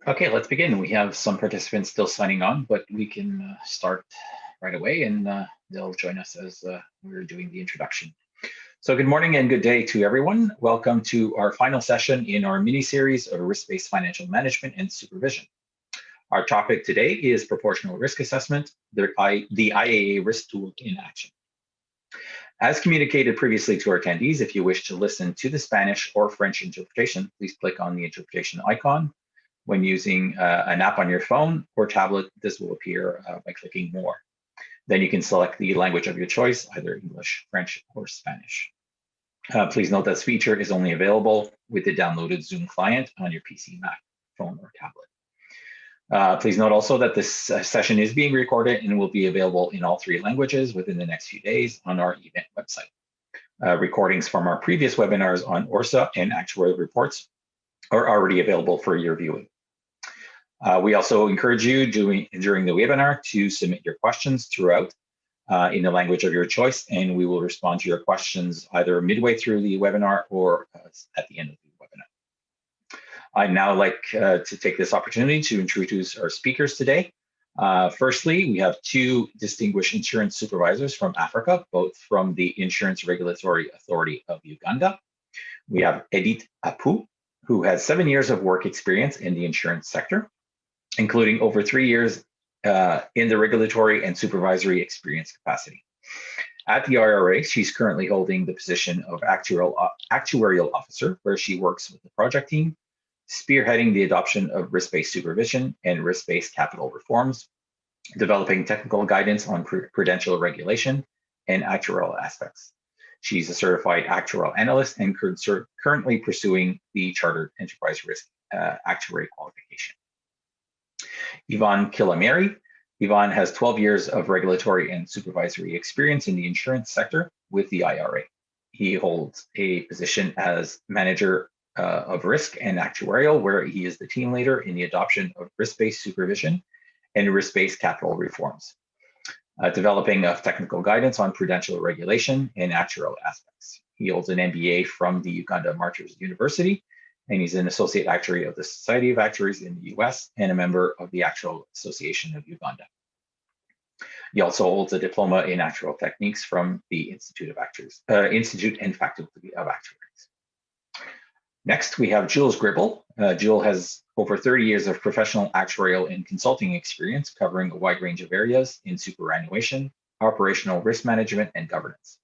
Okay, let's begin. We have some participants still signing on, but we can start right away and they'll join us as we're doing the introduction. So good morning and good day to everyone. Welcome to our final session in our mini-series of risk-based financial management and supervision. Our topic today is proportional risk assessment, the IAA risk tool in action. As communicated previously to our attendees, if you wish to listen to the Spanish or French interpretation, please click on the interpretation icon. When using an app on your phone or tablet, this will appear by clicking more. Then you can select the language of your choice, either English, French, or Spanish. Please note this feature is only available with the downloaded Zoom client on your PC, Mac, phone, or tablet. Please note also that this session is being recorded and will be available in all 3 languages within the next few days on our event website. Recordings from our previous webinars on ORSA and actuarial reports are already available for your viewing. We also encourage you during the webinar to submit your questions throughout in the language of your choice, and we will respond to your questions either midway through the webinar or at the end of the webinar. I'd now like to take this opportunity to introduce our speakers today. Firstly, we have 2 distinguished insurance supervisors from Africa, both from the Insurance Regulatory Authority of Uganda. We have Edith Apu, who has 7 years of work experience in the insurance sector, including over 3 years in the regulatory and supervisory experience capacity. At the IRA, she's currently holding the position of actuarial officer, where she works with the project team, spearheading the adoption of risk-based supervision and risk-based capital reforms, developing technical guidance on prudential regulation and actuarial aspects. She's a certified actuarial analyst and currently pursuing the Chartered Enterprise Risk Actuary qualification. Yvonne Killamary. Yvonne has 12 years of regulatory and supervisory experience in the insurance sector with the IRA. He holds a position as manager of risk and actuarial, where he is the team leader in the adoption of risk-based supervision and risk-based capital reforms, developing of technical guidance on prudential regulation and actuarial aspects. He holds an MBA from the Uganda Martyrs University, and he's an associate actuary of the Society of Actuaries in the US and a member of the Actuarial Association of Uganda. He also holds a diploma in actuarial techniques from the Institute and Faculty of Actuaries. Next, we have Jules Gribble. Jules has over 30 years of professional actuarial and consulting experience covering a wide range of areas in superannuation, operational risk management, and governance.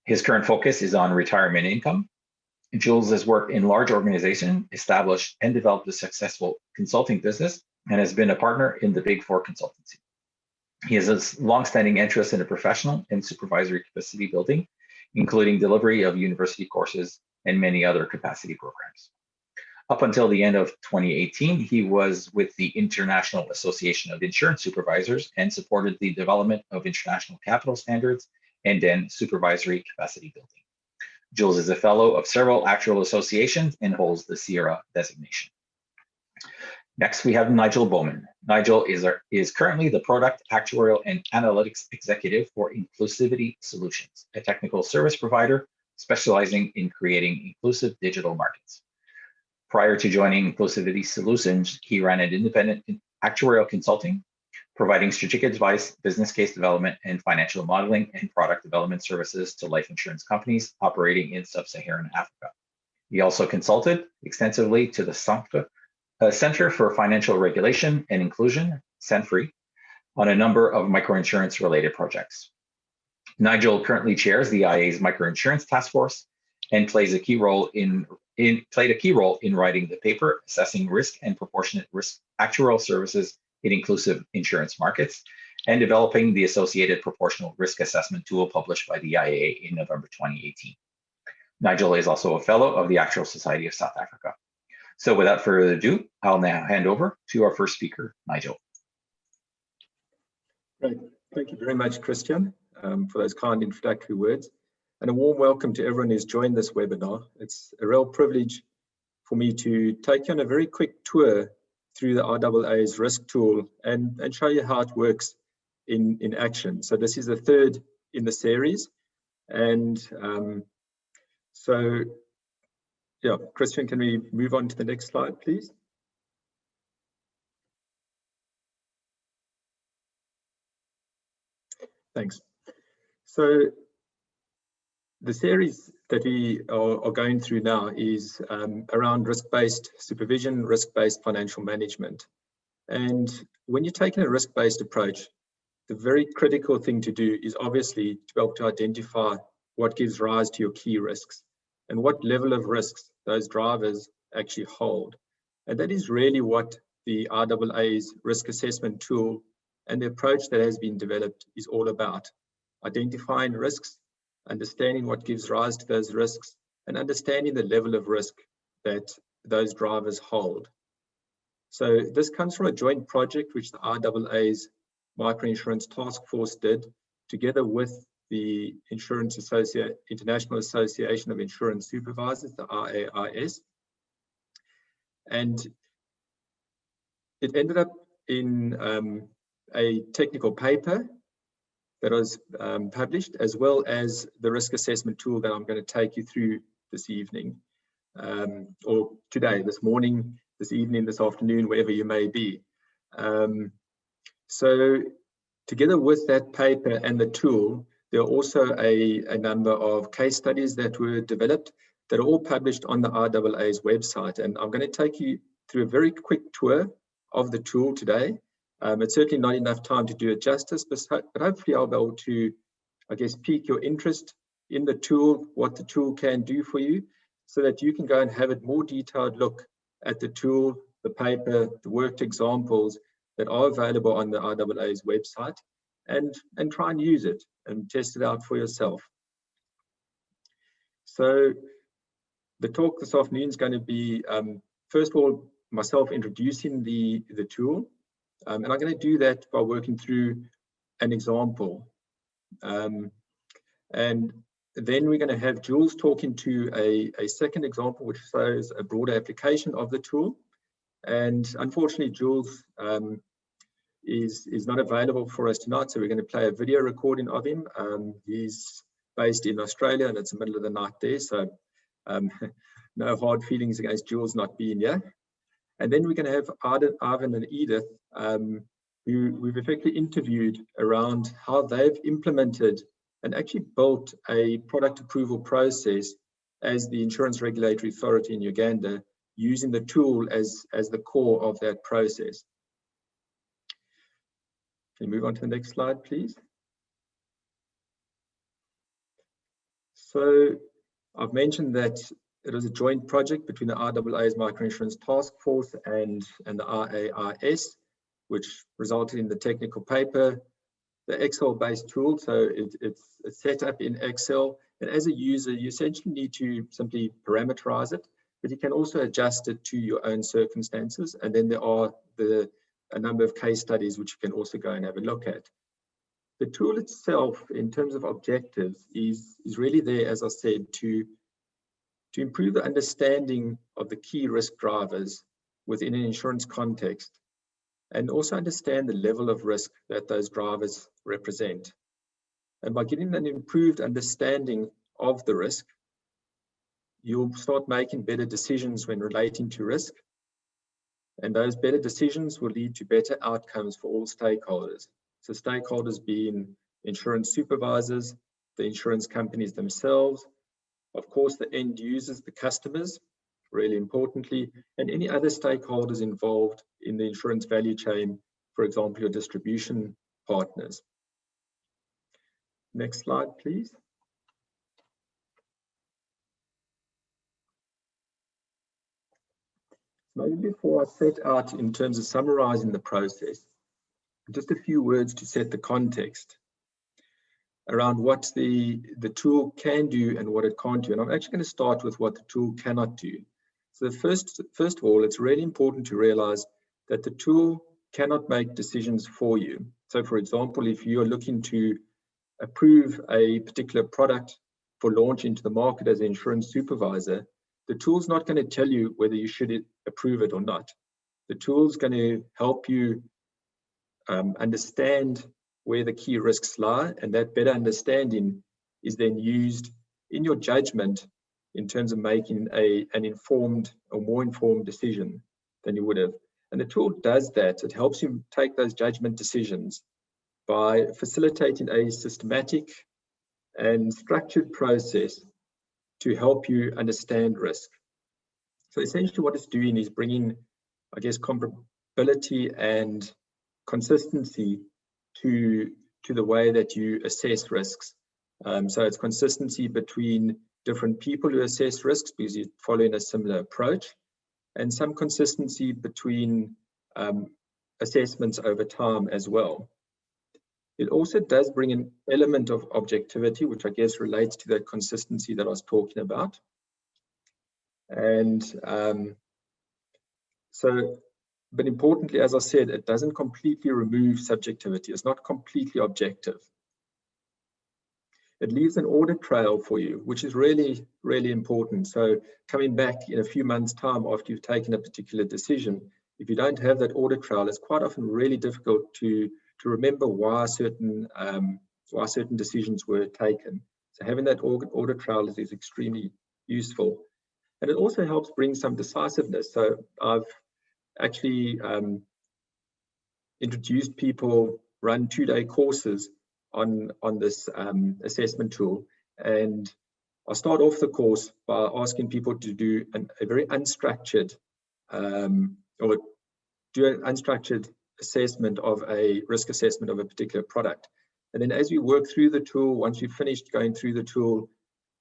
His current focus is on retirement income. Jules has worked in large organizations, established and developed a successful consulting business, and has been a partner in the Big Four consultancy. He has a long-standing interest in the professional and supervisory capacity building, including delivery of university courses and many other capacity programs. Up until the end of 2018, he was with the International Association of Insurance Supervisors and supported the development of international capital standards and then supervisory capacity building. Jules is a fellow of several actuarial associations and holds the Sierra designation. Next, we have Nigel Bowman. Nigel is currently the Product Actuarial and Analytics Executive for Inclusivity Solutions, a technical service provider specializing in creating inclusive digital markets. Prior to joining Inclusivity Solutions, he ran an independent actuarial consulting, providing strategic advice, business case development, and financial modeling and product development services to life insurance companies operating in sub-Saharan Africa. He also consulted extensively to the Center for Financial Regulation and Inclusion, CENFRI, on a number of microinsurance related projects. Nigel currently chairs the IA's microinsurance task force and played a key role in writing the paper assessing risk and proportionate risk actuarial services in inclusive insurance markets, and developing the associated proportional risk assessment tool published by the IAA in November 2018. Nigel is also a fellow of the Actuarial Society of South Africa. So without further ado, I'll now hand over to our first speaker, Nigel. Great. Thank you very much, Christian, for those kind introductory words. And a warm welcome to everyone who's joined this webinar. It's a real privilege for me to take you on a very quick tour through the RAA's risk tool and show you how it works in action. So this is the 3rd in the series. And so, yeah, Christian, can we move on to the next slide, please? Thanks. So the series that we are going through now is around risk-based supervision, risk-based financial management. And when you're taking a risk-based approach, the very critical thing to do is obviously to be able to identify what gives rise to your key risks and what level of risks those drivers actually hold. And that is really what the RAA's risk assessment tool and the approach that has been developed is all about. Identifying risks, understanding what gives rise to those risks, and understanding the level of risk that those drivers hold. So this comes from a joint project which the RAA's Microinsurance Task Force did together with the International Association of Insurance Supervisors, the RAIS. And it ended up in a technical paper that was published, as well as the risk assessment tool that I'm going to take you through this evening, or today, this morning, this evening, this afternoon, wherever you may be. So together with that paper and the tool, there are also a number of case studies that were developed that are all published on the RAA's website. And I'm going to take you through a very quick tour of the tool today. It's certainly not enough time to do it justice, but hopefully I'll be able to, I guess, pique your interest in the tool, what the tool can do for you, so that you can go and have a more detailed look at the tool, the paper, the worked examples that are available on the RAA's website, and try and use it and test it out for yourself. So the talk this afternoon is going to be, first of all, myself introducing the tool. And I'm going to do that by working through an example. And then we're going to have Jules talking to a second example, which shows a broader application of the tool. And unfortunately, Jules is not available for us tonight, so we're going to play a video recording of him. He's based in Australia, and it's the middle of the night there, so no hard feelings against Jules not being here. And then we're going to have Arvin and Edith, who we've effectively interviewed around how they've implemented and actually built a product approval process as the Insurance Regulatory Authority in Uganda, using the tool as the core of that process. Can you move on to the next slide, please? So I've mentioned that it was a joint project between the RAA's Microinsurance Task Force and the RAIS, which resulted in the technical paper, the Excel-based tool. So it's set up in Excel, and as a user, you essentially need to simply parameterize it, but you can also adjust it to your own circumstances. And then there are a number of case studies which you can also go and have a look at. The tool itself, in terms of objectives, is really there, as I said, to improve the understanding of the key risk drivers within an insurance context, and also understand the level of risk that those drivers represent. And by getting an improved understanding of the risk, you'll start making better decisions when relating to risk. And those better decisions will lead to better outcomes for all stakeholders. So stakeholders being insurance supervisors, the insurance companies themselves, of course, the end users, the customers, really importantly, and any other stakeholders involved in the insurance value chain, for example, your distribution partners. Next slide, please. Maybe before I set out in terms of summarizing the process, just a few words to set the context around what the tool can do and what it can't do. And I'm actually going to start with what the tool cannot do. So first of all, it's really important to realize that the tool cannot make decisions for you. So for example, if you're looking to approve a particular product for launch into the market as an insurance supervisor, the tool's not going to tell you whether you should approve it or not. The tool's going to help you understand where the key risks lie, and that better understanding is then used in your judgment in terms of making an informed or more informed decision than you would have. And the tool does that. It helps you take those judgment decisions by facilitating a systematic and structured process to help you understand risk. So essentially what it's doing is bringing, I guess, comparability and consistency to the way that you assess risks. So it's consistency between different people who assess risks because you're following a similar approach, and some consistency between assessments over time as well. It also does bring an element of objectivity, which I guess relates to that consistency that I was talking about. And but importantly, as I said, it doesn't completely remove subjectivity. It's not completely objective. It leaves an audit trail for you, which is really, really important. So coming back in a few months' time after you've taken a particular decision, if you don't have that audit trail, it's quite often really difficult to remember why certain decisions were taken. So having that audit trail is extremely useful. And it also helps bring some decisiveness. So I've actually introduced people, run 2-day courses on this assessment tool. And I start off the course by asking people to do a very unstructured or do an unstructured assessment of a risk assessment of a particular product. And then as we work through the tool, once we've finished going through the tool,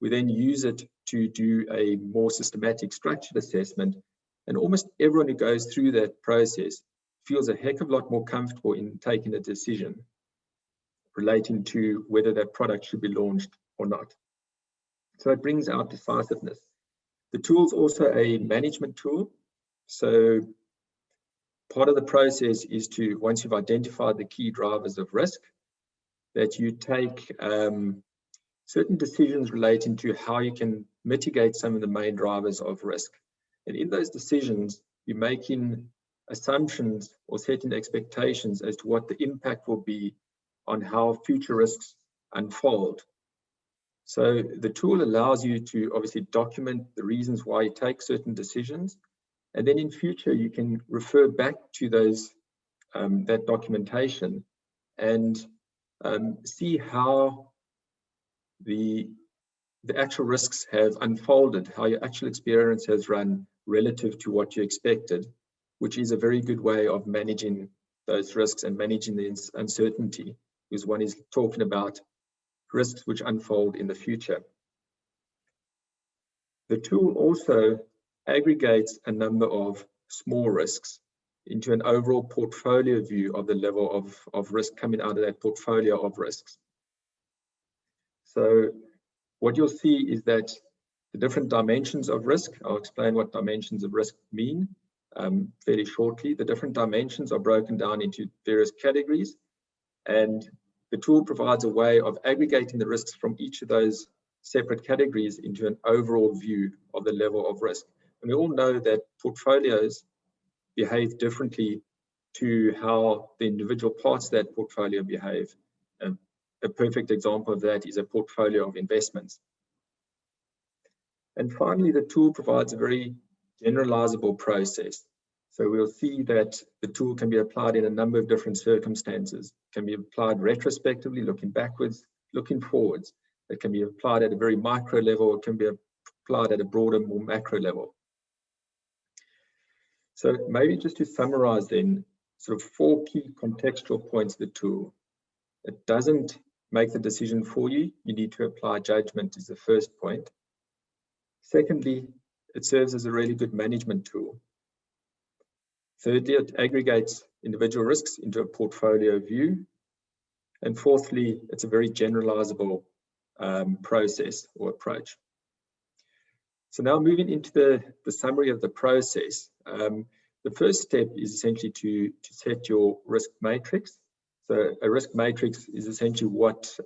we then use it to do a more systematic structured assessment. And almost everyone who goes through that process feels a heck of a lot more comfortable in taking a decision relating to whether that product should be launched or not. So it brings out decisiveness. The tool is also a management tool. So part of the process is to, once you've identified the key drivers of risk, that you take certain decisions relating to how you can mitigate some of the main drivers of risk. And in those decisions, you're making assumptions or setting expectations as to what the impact will be on how future risks unfold. So the tool allows you to obviously document the reasons why you take certain decisions. And then in future, you can refer back to those that documentation and see how the actual risks have unfolded, how your actual experience has run relative to what you expected, which is a very good way of managing those risks and managing the uncertainty, because one is talking about risks which unfold in the future. The tool also aggregates a number of small risks into an overall portfolio view of the level of risk coming out of that portfolio of risks. So what you'll see is that the different dimensions of risk, I'll explain what dimensions of risk mean fairly shortly. The different dimensions are broken down into various categories, and the tool provides a way of aggregating the risks from each of those separate categories into an overall view of the level of risk. And we all know that portfolios behave differently to how the individual parts of that portfolio behave. A perfect example of that is a portfolio of investments. And finally, the tool provides a very generalizable process. So we'll see that the tool can be applied in a number of different circumstances. It can be applied retrospectively, looking backwards, looking forwards. It can be applied at a very micro level. It can be applied at a broader, more macro level. So maybe just to summarize then, sort of 4 key contextual points of the tool. It doesn't make the decision for you. You need to apply judgment is the first point. Secondly, it serves as a really good management tool. Thirdly, it aggregates individual risks into a portfolio view. And fourthly, it's a very generalizable process or approach. So now moving into the summary of the process, the first step is essentially to set your risk matrix. So a risk matrix is essentially what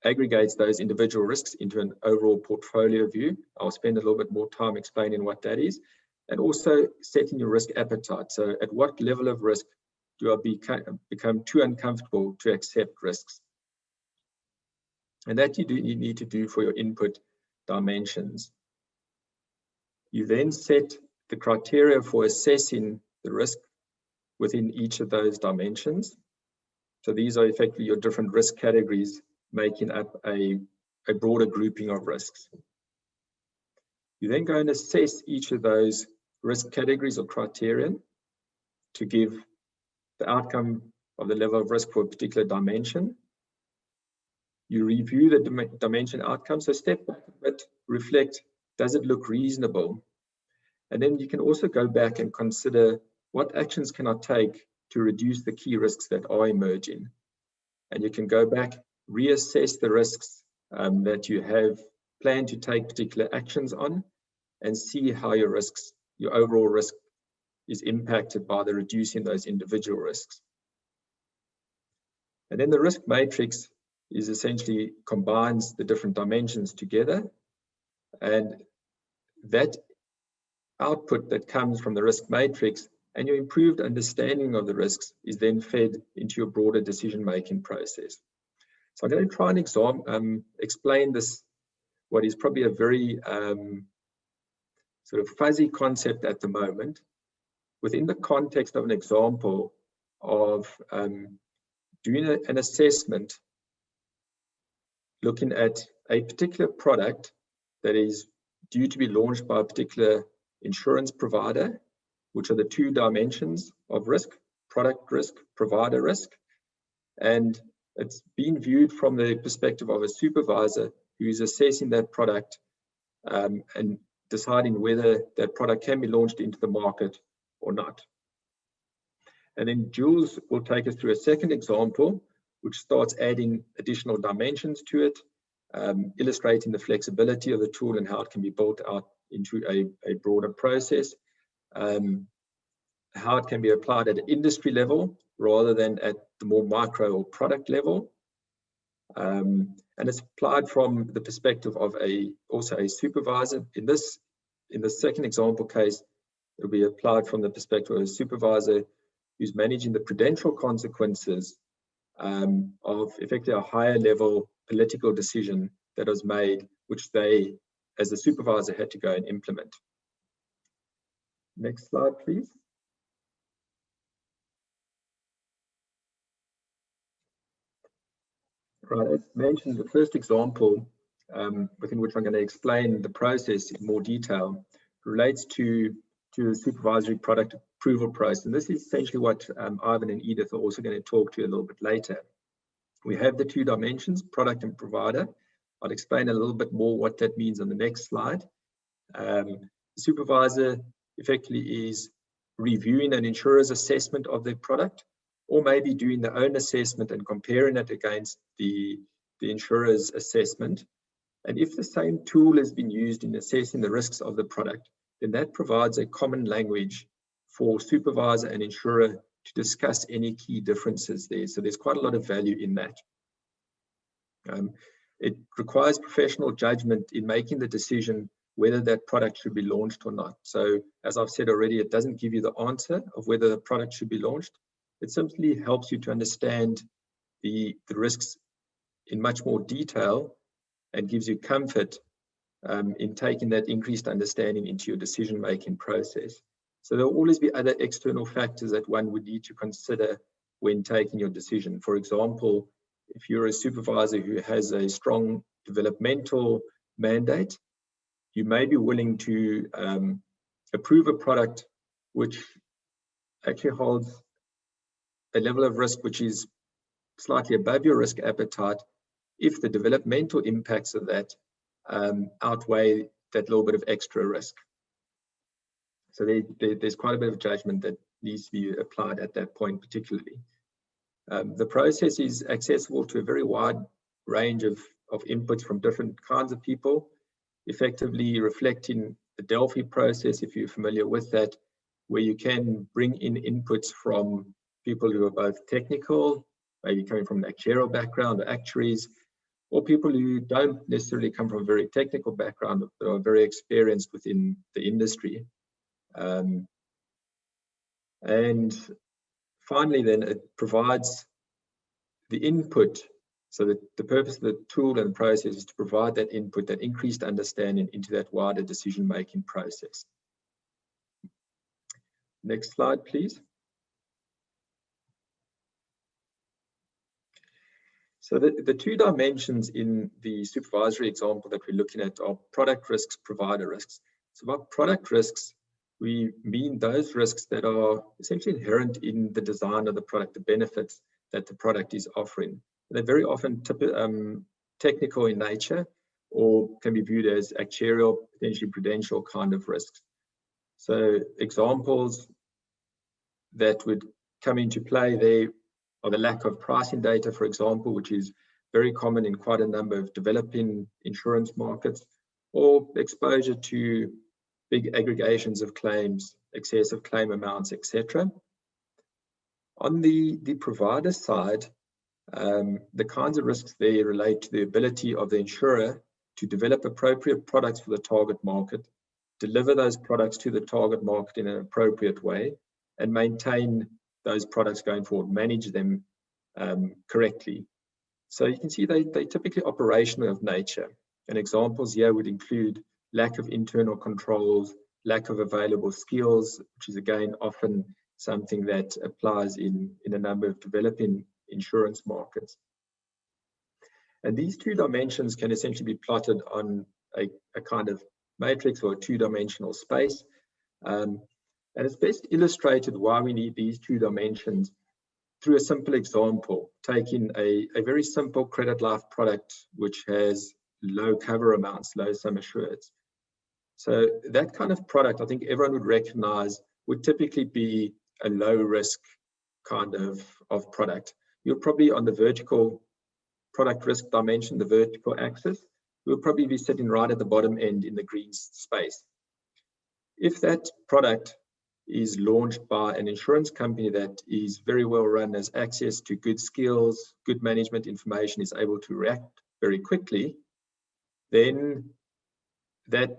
aggregates those individual risks into an overall portfolio view. I'll spend a little bit more time explaining what that is, and also setting your risk appetite. So at what level of risk do I become too uncomfortable to accept risks? And that you need to do for your input dimensions. You then set the criteria for assessing the risk within each of those dimensions. So these are effectively your different risk categories making up a broader grouping of risks. You then go and assess each of those risk categories or criterion to give the outcome of the level of risk for a particular dimension. You review the dimension outcome, so step back a bit, reflect, does it look reasonable? And then you can also go back and consider what actions can I take to reduce the key risks that are emerging. And you can go back, reassess the risks that you have planned to take particular actions on, and see how your overall risk is impacted by the reducing those individual risks. And then the risk matrix is essentially combines the different dimensions together, and that output that comes from the risk matrix and your improved understanding of the risks is then fed into your broader decision-making process. So I'm going to try and explain this, what is probably a very sort of fuzzy concept at the moment, within the context of an example of doing an assessment, looking at a particular product that is due to be launched by a particular insurance provider, which are the two dimensions of risk: product risk, provider risk. And it's been viewed from the perspective of a supervisor who is assessing that product and deciding whether that product can be launched into the market or not. And then Jules will take us through a second example, which starts adding additional dimensions to it, illustrating the flexibility of the tool and how it can be built out into a broader process, how it can be applied at an industry level rather than at the more micro or product level. And it's applied from the perspective of also a supervisor. In the second example case, it'll be applied from the perspective of a supervisor who's managing the prudential consequences of effectively a higher level political decision that was made, which they, as a supervisor, had to go and implement. Next slide, please. Right, as mentioned, the first example within which I'm going to explain the process in more detail relates to the supervisory product approval process. And this is essentially what Ivan and Edith are also going to talk to you a little bit later. We have the two dimensions, product and provider. I'll explain a little bit more what that means on the next slide. The supervisor effectively is reviewing an insurer's assessment of their product, or maybe doing their own assessment and comparing it against the insurer's assessment. And if the same tool has been used in assessing the risks of the product, then that provides a common language for supervisor and insurer to discuss any key differences there. So there's quite a lot of value in that. It requires professional judgment in making the decision whether that product should be launched or not. So as I've said already, it doesn't give you the answer of whether the product should be launched. It simply helps you to understand the risks in much more detail and gives you comfort in taking that increased understanding into your decision-making process. So there will always be other external factors that one would need to consider when taking your decision. For example, if you're a supervisor who has a strong developmental mandate, you may be willing to approve a product which actually holds a level of risk which is slightly above your risk appetite if the developmental impacts of that outweigh that little bit of extra risk. So there's quite a bit of judgment that needs to be applied at that point particularly. The process is accessible to a very wide range of inputs from different kinds of people, effectively reflecting the Delphi process, if you're familiar with that, where you can bring in inputs from people who are both technical, maybe coming from an actuarial background or actuaries, or people who don't necessarily come from a very technical background, but are very experienced within the industry. And finally, then it provides the input. So that the purpose of the tool and the process is to provide that input, that increased understanding into that wider decision-making process. Next slide, please. So the two dimensions in the supervisory example that we're looking at are product risks, provider risks. So by product risks, we mean those risks that are essentially inherent in the design of the product, the benefits that the product is offering. They're very often technical in nature, or can be viewed as actuarial, potentially prudential kind of risks. So examples that would come into play there are the lack of pricing data, for example, which is very common in quite a number of developing insurance markets, or exposure to big aggregations of claims, excessive claim amounts, etc. On the provider side, the kinds of risks there relate to the ability of the insurer to develop appropriate products for the target market, deliver those products to the target market in an appropriate way, and maintain those products going forward, manage them correctly. So you can see they typically operational of nature. And examples here would include lack of internal controls, lack of available skills, which is again often something that applies in a number of developing insurance markets. And these two dimensions can essentially be plotted on a kind of matrix or a two-dimensional space. And it's best illustrated why we need these two dimensions through a simple example, taking a very simple credit life product which has low cover amounts, low sum assureds. So that kind of product, I think everyone would recognize, would typically be a low risk kind of product. You'll probably, on the vertical product risk dimension, the vertical axis, we'll probably be sitting right at the bottom end in the green space. If that product is launched by an insurance company that is very well run, has access to good skills, good management information, is able to react very quickly, then that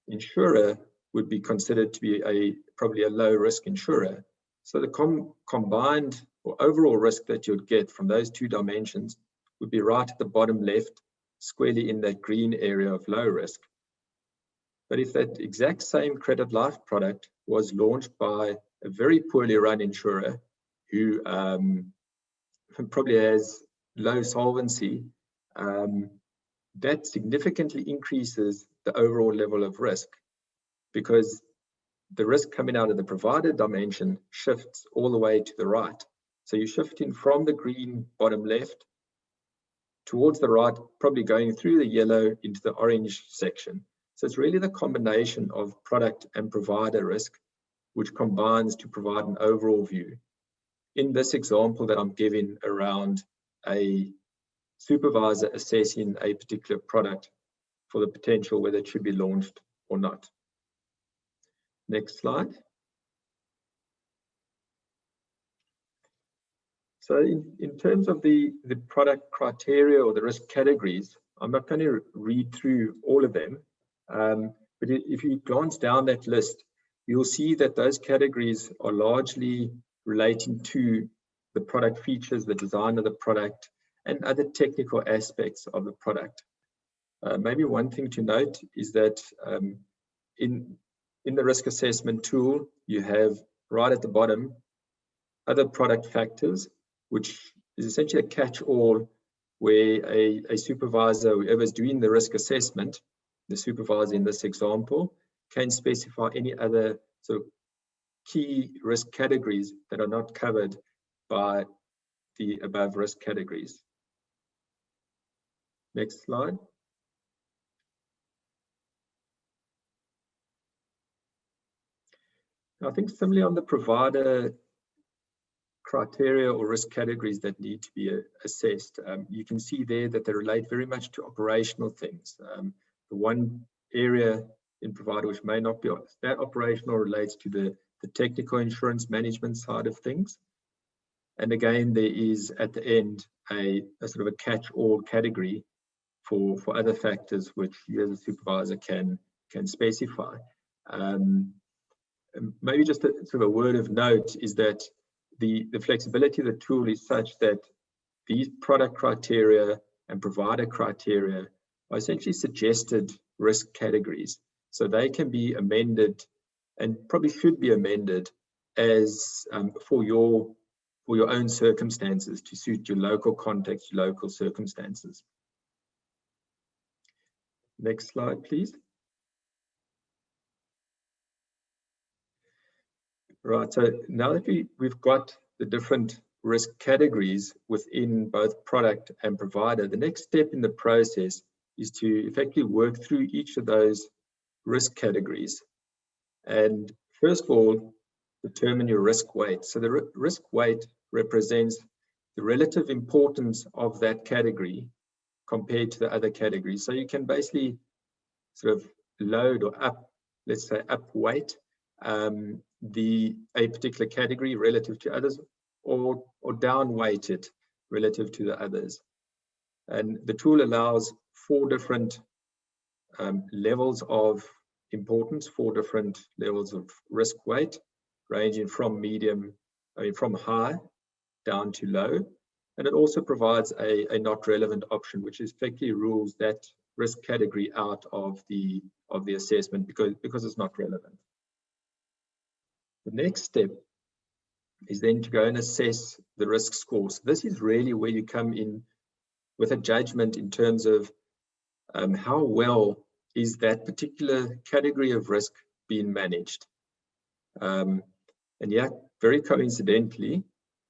insurer would be considered to be probably a low risk insurer. So the combined or overall risk that you'd get from those two dimensions would be right at the bottom left, squarely in that green area of low risk. But if that exact same credit life product was launched by a very poorly run insurer who probably has low solvency, that significantly increases the overall level of risk, because the risk coming out of the provider dimension shifts all the way to the right. So you're shifting from the green bottom left towards the right, probably going through the yellow into the orange section. So it's really the combination of product and provider risk which combines to provide an overall view. In this example that I'm giving around a supervisor assessing a particular product for the potential whether it should be launched or not. Next slide. So in terms of the product criteria or the risk categories, I'm not going to read through all of them, but if you glance down that list, you'll see that those categories are largely relating to the product features, the design of the product, and other technical aspects of the product. Maybe one thing to note is that in the risk assessment tool, you have right at the bottom other product factors, which is essentially a catch-all where a supervisor, whoever's doing the risk assessment, the supervisor in this example, can specify any other sort of key risk categories that are not covered by the above risk categories. Next slide. I think similarly on the provider criteria or risk categories that need to be assessed, you can see there that they relate very much to operational things. The one area in provider which may not be that operational relates to the technical insurance management side of things. And again, there is at the end a sort of a catch-all category for other factors which you as a supervisor can specify. Maybe just a sort of a word of note is that the flexibility of the tool is such that these product criteria and provider criteria are essentially suggested risk categories. So they can be amended and probably should be amended as for your for your own circumstances to suit your local context, your local circumstances. Next slide, please. Right, so now that we've got the different risk categories within both product and provider, the next step in the process is to effectively work through each of those risk categories. And first of all, determine your risk weight. So the risk weight represents the relative importance of that category compared to the other categories. So you can basically sort of load or up, let's say up weight a particular category relative to others, or down weight it relative to the others. And the tool allows 4 different levels of importance, 4 different levels of risk weight, ranging from from high down to low. And it also provides a not relevant option, which effectively rules that risk category out of the assessment because it's not relevant. The next step is then to go and assess the risk score. So this is really where you come in with a judgment in terms of how well is that particular category of risk being managed. And yeah, very coincidentally,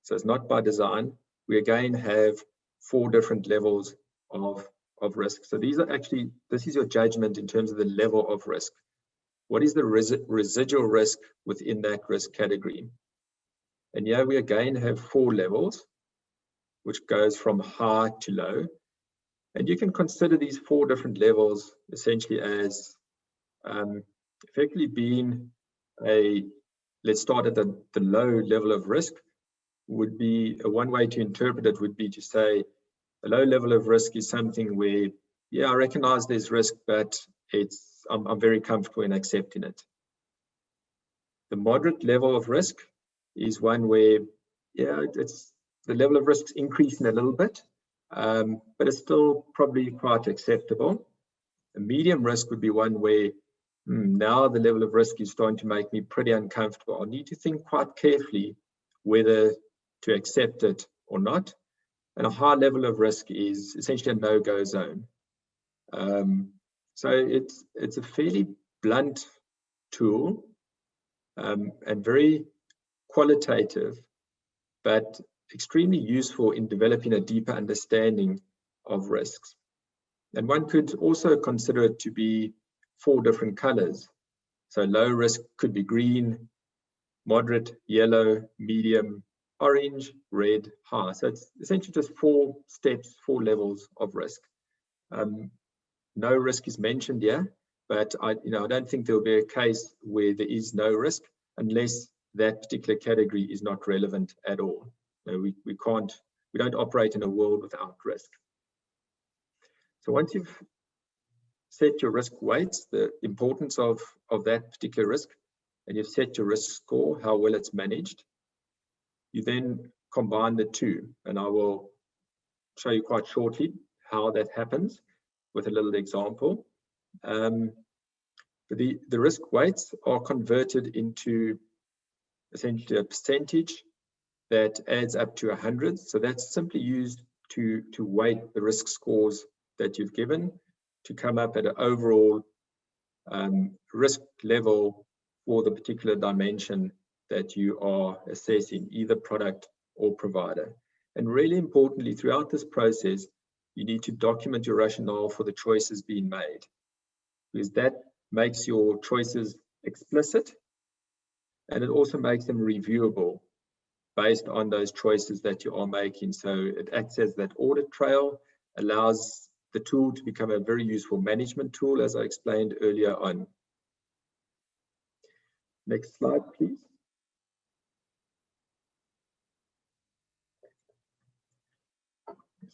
so it's not by design, we again have 4 different levels of risk. So these are actually, this is your judgment in terms of the level of risk. What is the residual risk within that risk category? And yeah, we again have 4 levels, which goes from high to low. And you can consider these 4 different levels essentially as effectively being let's start at the low level of risk. Would be one way to interpret it would be to say a low level of risk is something where, yeah, I recognize there's risk, but I'm very comfortable in accepting it. The moderate level of risk is one where, yeah, it's the level of risk is increasing a little bit, but it's still probably quite acceptable. A medium risk would be one where now the level of risk is starting to make me pretty uncomfortable. I need to think quite carefully whether to accept it or not. And a high level of risk is essentially a no-go zone. So it's a fairly blunt tool and very qualitative, but extremely useful in developing a deeper understanding of risks. And one could also consider it to be 4 different colors. So low risk could be green, moderate, yellow, medium, orange, red, high. So it's essentially just 4 steps, 4 levels of risk. No risk is mentioned here, but I don't think there'll be a case where there is no risk unless that particular category is not relevant at all. We don't operate in a world without risk. So once you've set your risk weights, the importance of that particular risk, and you've set your risk score, how well it's managed, you then combine the 2, and I will show you quite shortly how that happens with a little example. But the risk weights are converted into essentially a percentage that adds up to 100. So that's simply used to weight the risk scores that you've given to come up at an overall risk level for the particular dimension that you are assessing, either product or provider. And really importantly, throughout this process, you need to document your rationale for the choices being made, because that makes your choices explicit, and it also makes them reviewable based on those choices that you are making. So it acts as that audit trail, allows the tool to become a very useful management tool, as I explained earlier on. Next slide, please.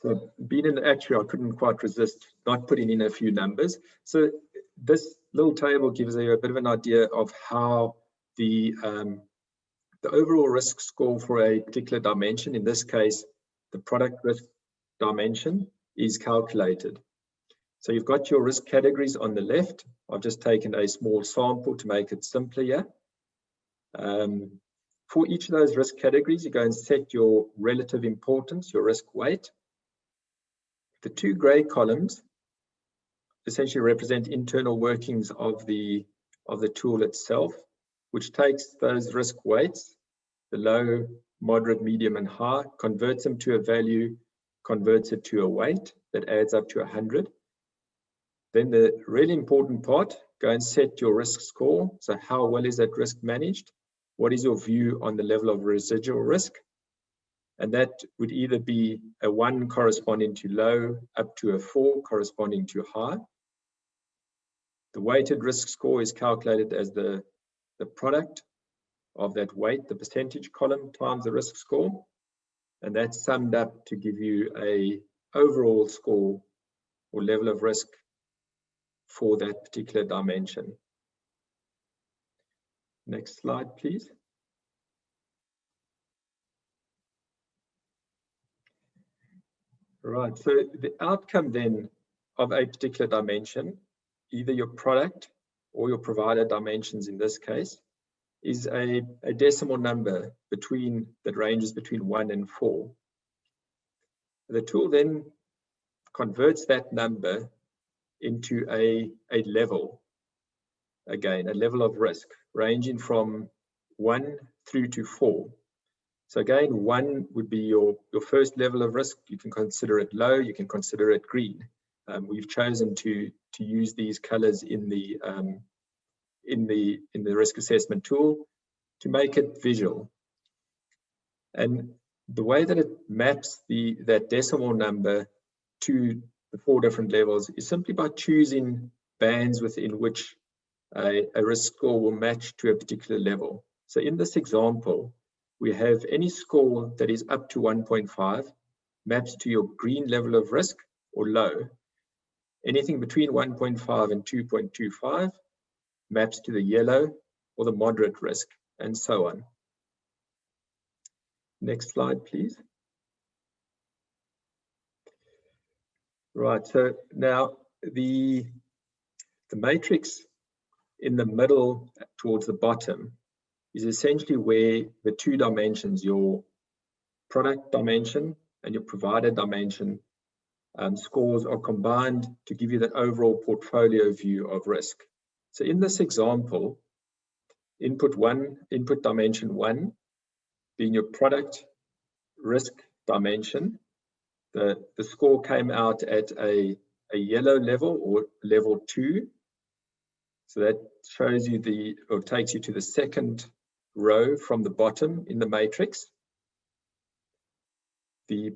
So being an actuary, I couldn't quite resist not putting in a few numbers. So this little table gives you a bit of an idea of how the overall risk score for a particular dimension, in this case, the product risk dimension, is calculated. So you've got your risk categories on the left. I've just taken a small sample to make it simpler here. For each of those risk categories, you go and set your relative importance, your risk weight. The two gray columns essentially represent internal workings of the tool itself, which takes those risk weights, the low, moderate, medium, and high, converts them to a value, converts it to a weight that adds up to 100. Then the really important part, go and set your risk score. So how well is that risk managed? What is your view on the level of residual risk? And that would either be a 1 corresponding to low, up to a 4 corresponding to high. The weighted risk score is calculated as the product of that weight, the percentage column, times the risk score. And that's summed up to give you a overall score or level of risk for that particular dimension. Next slide, please. Right, so the outcome then of a particular dimension, either your product or your provider dimensions in this case, is a decimal number that ranges between 1 and 4. The tool then converts that number into a level, again, a level of risk ranging from 1 through to 4. So again, 1 would be your first level of risk. You can consider it low, you can consider it green. We've chosen to use these colors in the risk assessment tool to make it visual. And the way that it maps that decimal number to the 4 different levels is simply by choosing bands within which a risk score will match to a particular level. So in this example, we have any score that is up to 1.5 maps to your green level of risk or low. Anything between 1.5 and 2.25 maps to the yellow or the moderate risk, and so on. Next slide, please. Right, so now the matrix in the middle towards the bottom is essentially where the 2 dimensions, your product dimension and your provider dimension, scores are combined to give you that overall portfolio view of risk. So in this example, input dimension 1 being your product risk dimension, the score came out at a yellow level or level 2. So that shows you or takes you to the second row from the bottom in the matrix. The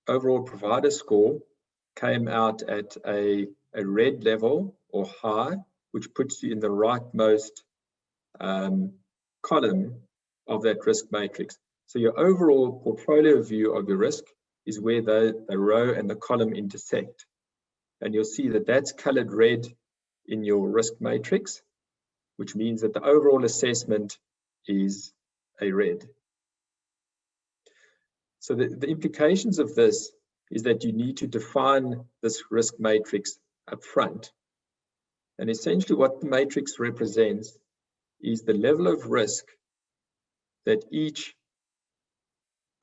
overall provider score came out at a red level or high, which puts you in the rightmost column of that risk matrix. So your overall portfolio view of your risk is where the row and the column intersect. And you'll see that that's colored red in your risk matrix, which means that the overall assessment is a red. So the implications of this is that you need to define this risk matrix up front. And essentially what the matrix represents is the level of risk that each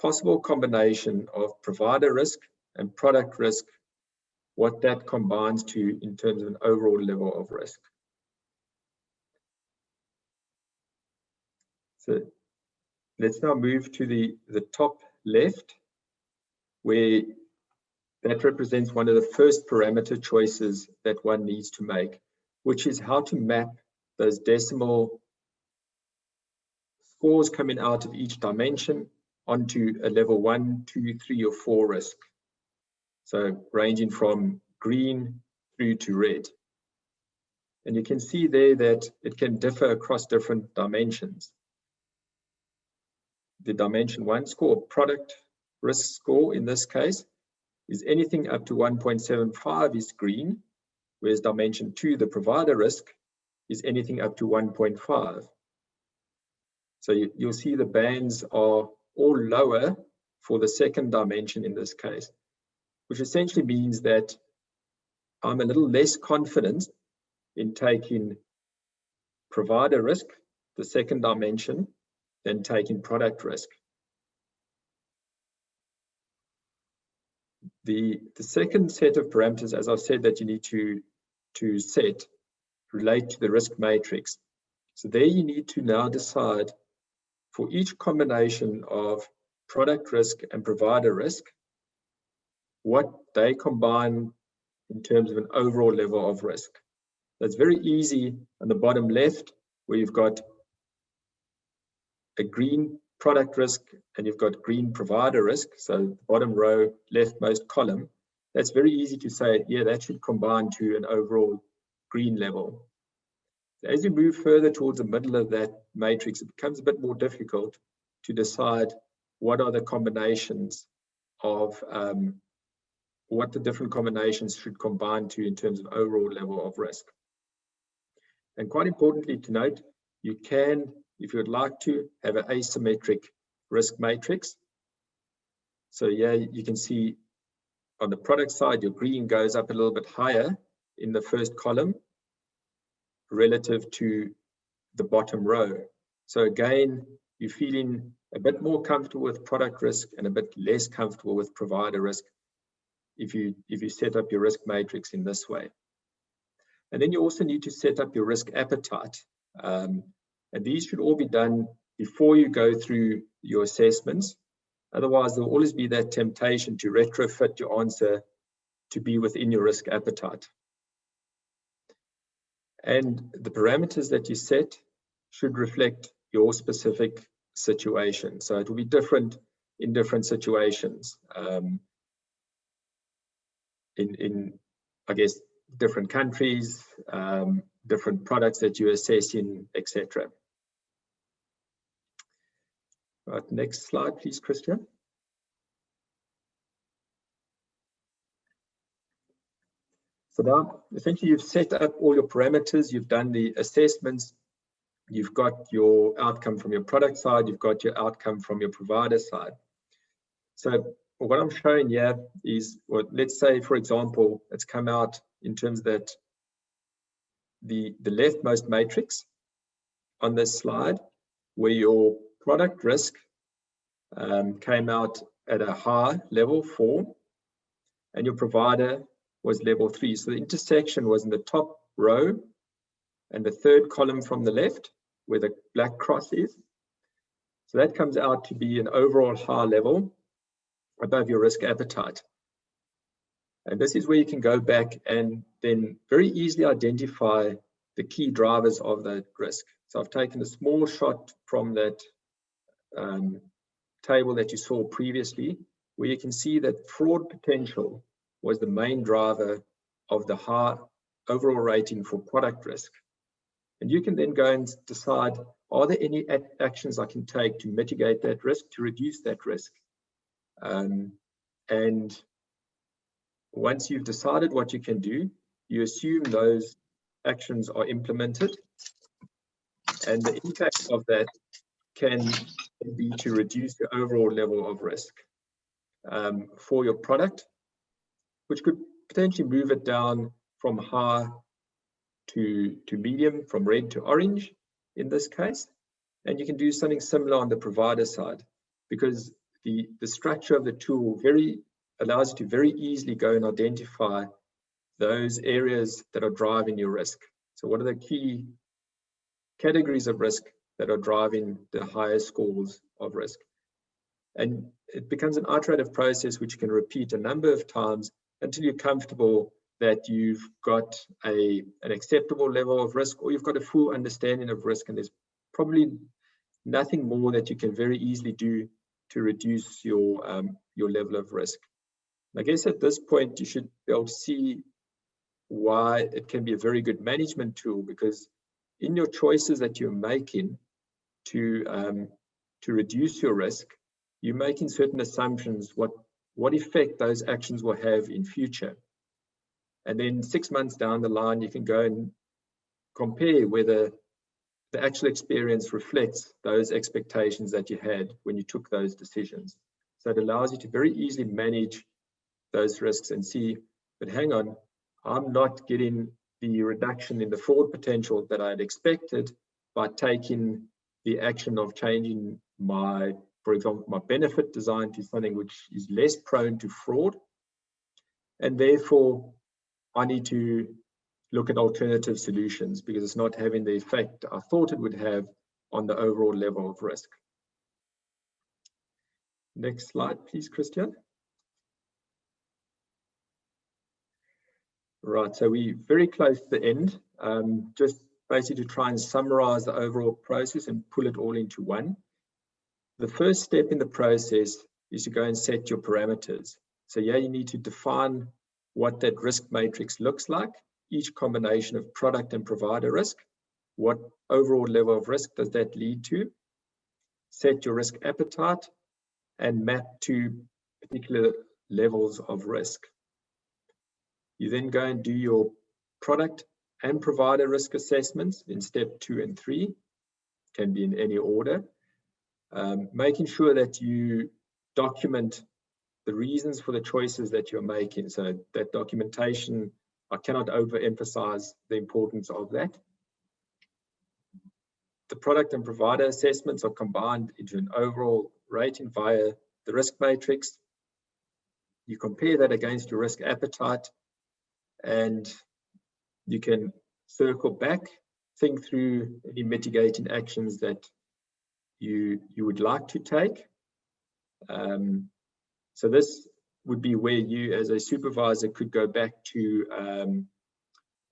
possible combination of provider risk and product risk, what that combines to in terms of an overall level of risk. So let's now move to the top left, where that represents one of the first parameter choices that one needs to make, which is how to map those decimal scores coming out of each dimension onto a level 1, 2, 3, or 4 risk. So ranging from green through to red. And you can see there that it can differ across different dimensions. The dimension 1 score, product risk score in this case, is anything up to 1.75 is green, whereas dimension 2, the provider risk, is anything up to 1.5. So you'll see the bands are all lower for the second dimension in this case, which essentially means that I'm a little less confident in taking provider risk, the second dimension, than taking product risk. The second set of parameters, as I've said, that you need to set relate to the risk matrix. So there you need to now decide for each combination of product risk and provider risk, what they combine in terms of an overall level of risk. That's very easy on the bottom left, where you've got a green product risk and you've got green provider risk. So bottom row, leftmost column, that's very easy to say, yeah, that should combine to an overall green level. As you move further towards the middle of that matrix, it becomes a bit more difficult to decide what are the combinations of what the different combinations should combine to in terms of overall level of risk. And quite importantly to note, you can, if you would like to, have an asymmetric risk matrix. So yeah, you can see on the product side, your green goes up a little bit higher in the first column relative to the bottom row. So again, you're feeling a bit more comfortable with product risk and a bit less comfortable with provider risk if you set up your risk matrix in this way. And then you also need to set up your risk appetite. And these should all be done before you go through your assessments. Otherwise, there will always be that temptation to retrofit your answer to be within your risk appetite. And the parameters that you set should reflect your specific situation. So it will be different in different situations. In I guess, different countries, different products that you assess in, etc. Right, next slide, please, Christian. So now, essentially, you've set up all your parameters, you've done the assessments, you've got your outcome from your product side, you've got your outcome from your provider side. So what I'm showing here is, well, let's say, for example, it's come out in terms that the leftmost matrix on this slide, where your product risk came out at a high level 4, and your provider was level 3. So the intersection was in the top row and the third column from the left, where the black cross is. So that comes out to be an overall high level above your risk appetite. And this is where you can go back and then very easily identify the key drivers of that risk. So I've taken a small shot from that table that you saw previously, where you can see that fraud potential was the main driver of the high overall rating for product risk. And you can then go and decide, are there any actions I can take to mitigate that risk, to reduce that risk? And once you've decided what you can do, you assume those actions are implemented, and the impact of that can be to reduce the overall level of risk for your product, which could potentially move it down from high to medium, from red to orange in this case. And you can do something similar on the provider side, because the structure of the tool allows you to very easily go and identify those areas that are driving your risk. So what are the key categories of risk that are driving the highest scores of risk? And it becomes an iterative process which you can repeat a number of times until you're comfortable that you've got an acceptable level of risk, or you've got a full understanding of risk, and there's probably nothing more that you can very easily do to reduce your level of risk. I guess at this point you should be able to see why it can be a very good management tool, because in your choices that you're making to reduce your risk, you're making certain assumptions what effect those actions will have in future. And then 6 months down the line, you can go and compare whether the actual experience reflects those expectations that you had when you took those decisions. So it allows you to very easily manage those risks and see, but hang on, I'm not getting the reduction in the fraud potential that I had expected by taking the action of changing my, for example, my benefit design to something which is less prone to fraud. And therefore, I need to look at alternative solutions because it's not having the effect I thought it would have on the overall level of risk. Next slide, please, Christian. Right, so we're very close to the end. Just basically to try and summarize the overall process and pull it all into one. The first step in the process is to go and set your parameters. So yeah, you need to define what that risk matrix looks like, each combination of product and provider risk. What overall level of risk does that lead to? Set your risk appetite and map to particular levels of risk. You then go and do your product and provider risk assessments in step 2 and 3, can be in any order. Making sure that you document the reasons for the choices that you're making. So that documentation, I cannot overemphasize the importance of that. The product and provider assessments are combined into an overall rating via the risk matrix. You compare that against your risk appetite, and you can circle back, think through any mitigating actions that you would like to take. So this would be where you as a supervisor could go back to,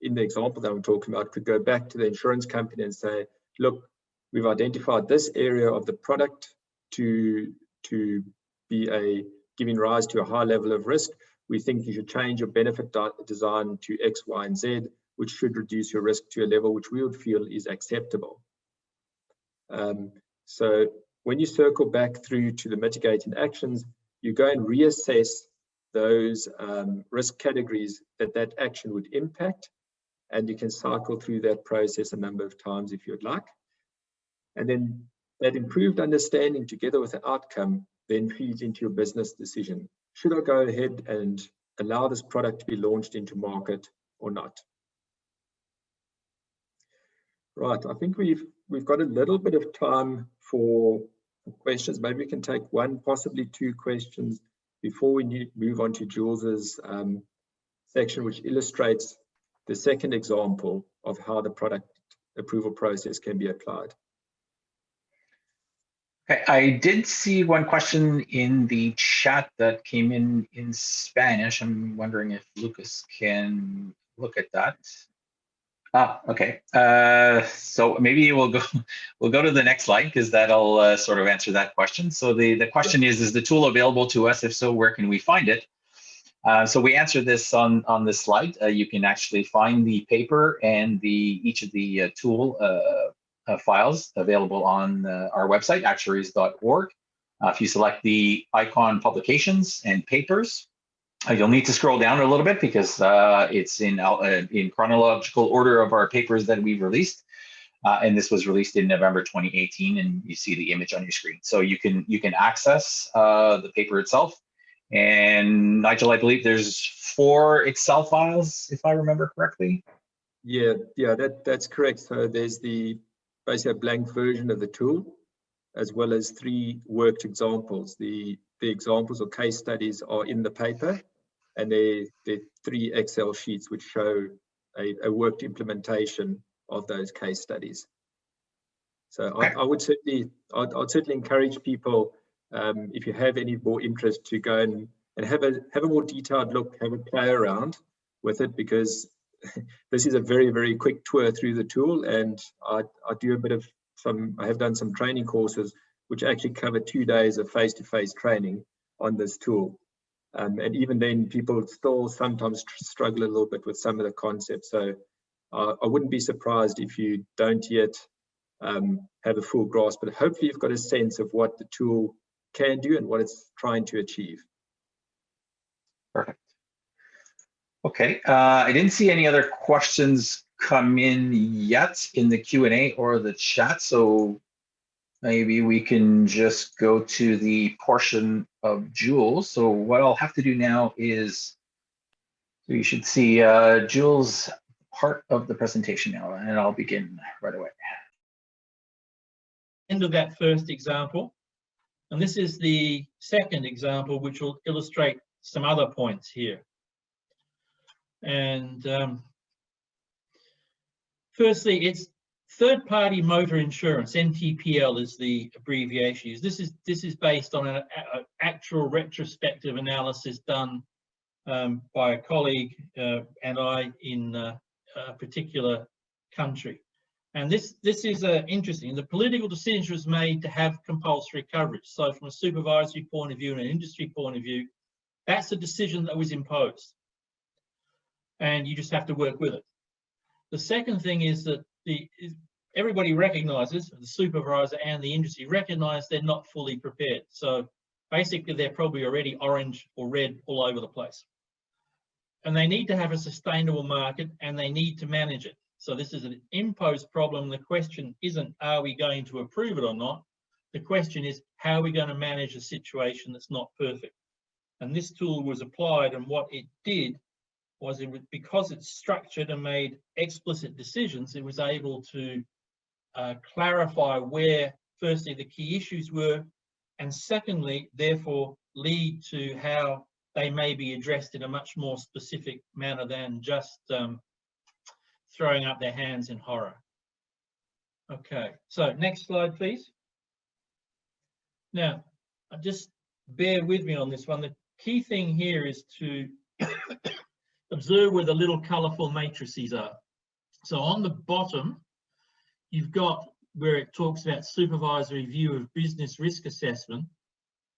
in the example that I'm talking about, could go back to the insurance company and say, look, we've identified this area of the product to be giving rise to a high level of risk. We think you should change your benefit design to X, Y, and Z, which should reduce your risk to a level which we would feel is acceptable. So when you circle back through to the mitigating actions, you go and reassess those risk categories that action would impact, and you can cycle through that process a number of times if you'd like. And then that improved understanding together with the outcome then feeds into your business decision. Should I go ahead and allow this product to be launched into market or not? Right, I think we've got a little bit of time for questions. Maybe we can take one, possibly two questions before we move on to Jules's section, which illustrates the second example of how the product approval process can be applied. Okay, I did see one question in the chat that came in Spanish. I'm wondering if Lucas can look at that. Ah, okay. So maybe we'll go to the next slide because that'll sort of answer that question. So the question is the tool available to us? If so, where can we find it? So we answered this on this slide. You can actually find the paper and each of the tool files available on our website, actuaries.org. If you select the icon publications and papers, you'll need to scroll down a little bit because it's in chronological order of our papers that we've released. And this was released in November 2018, and you see the image on your screen. So you can access the paper itself. And Nigel, I believe there's 4 Excel files, if I remember correctly. Yeah, that's correct. So there's basically a blank version of the tool, as well as 3 worked examples. The examples or case studies are in the paper, and they're 3 Excel sheets which show a worked implementation of those case studies. So okay. I'd certainly encourage people, if you have any more interest, to go and have a more detailed look, have a play around with it, because this is a very, very quick tour through the tool, and I have done some training courses which actually cover 2 days of face-to-face training on this tool. And even then, people still sometimes struggle a little bit with some of the concepts. So I wouldn't be surprised if you don't yet have a full grasp, but hopefully you've got a sense of what the tool can do and what it's trying to achieve. Perfect. Okay, I didn't see any other questions come in yet in the Q&A or the chat, so maybe we can just go to the portion of Jules. So what I'll have to do now is, so you should see Jules' part of the presentation now, and I'll begin right away. end of that first example, and this is the second example, which will illustrate some other points here. And firstly, it's third-party motor insurance. MTPL is the abbreviation used. This is based on an actual retrospective analysis done by a colleague and I in a particular country. And this is interesting. The political decision was made to have compulsory coverage. So from a supervisory point of view and an industry point of view, that's a decision that was imposed. And you just have to work with it. The second thing is that everybody recognizes, the supervisor and the industry recognize they're not fully prepared. So basically they're probably already orange or red all over the place. And they need to have a sustainable market and they need to manage it. So this is an imposed problem. The question isn't, are we going to approve it or not? The question is, how are we going to manage a situation that's not perfect? And this tool was applied, and what it did was, because it's structured and made explicit decisions, it was able to clarify where, firstly, the key issues were, and secondly, therefore, lead to how they may be addressed in a much more specific manner than just throwing up their hands in horror. Okay, so next slide, please. Now, just bear with me on this one. The key thing here is to observe where the little colourful matrices are. So on the bottom, you've got where it talks about supervisory view of business risk assessment.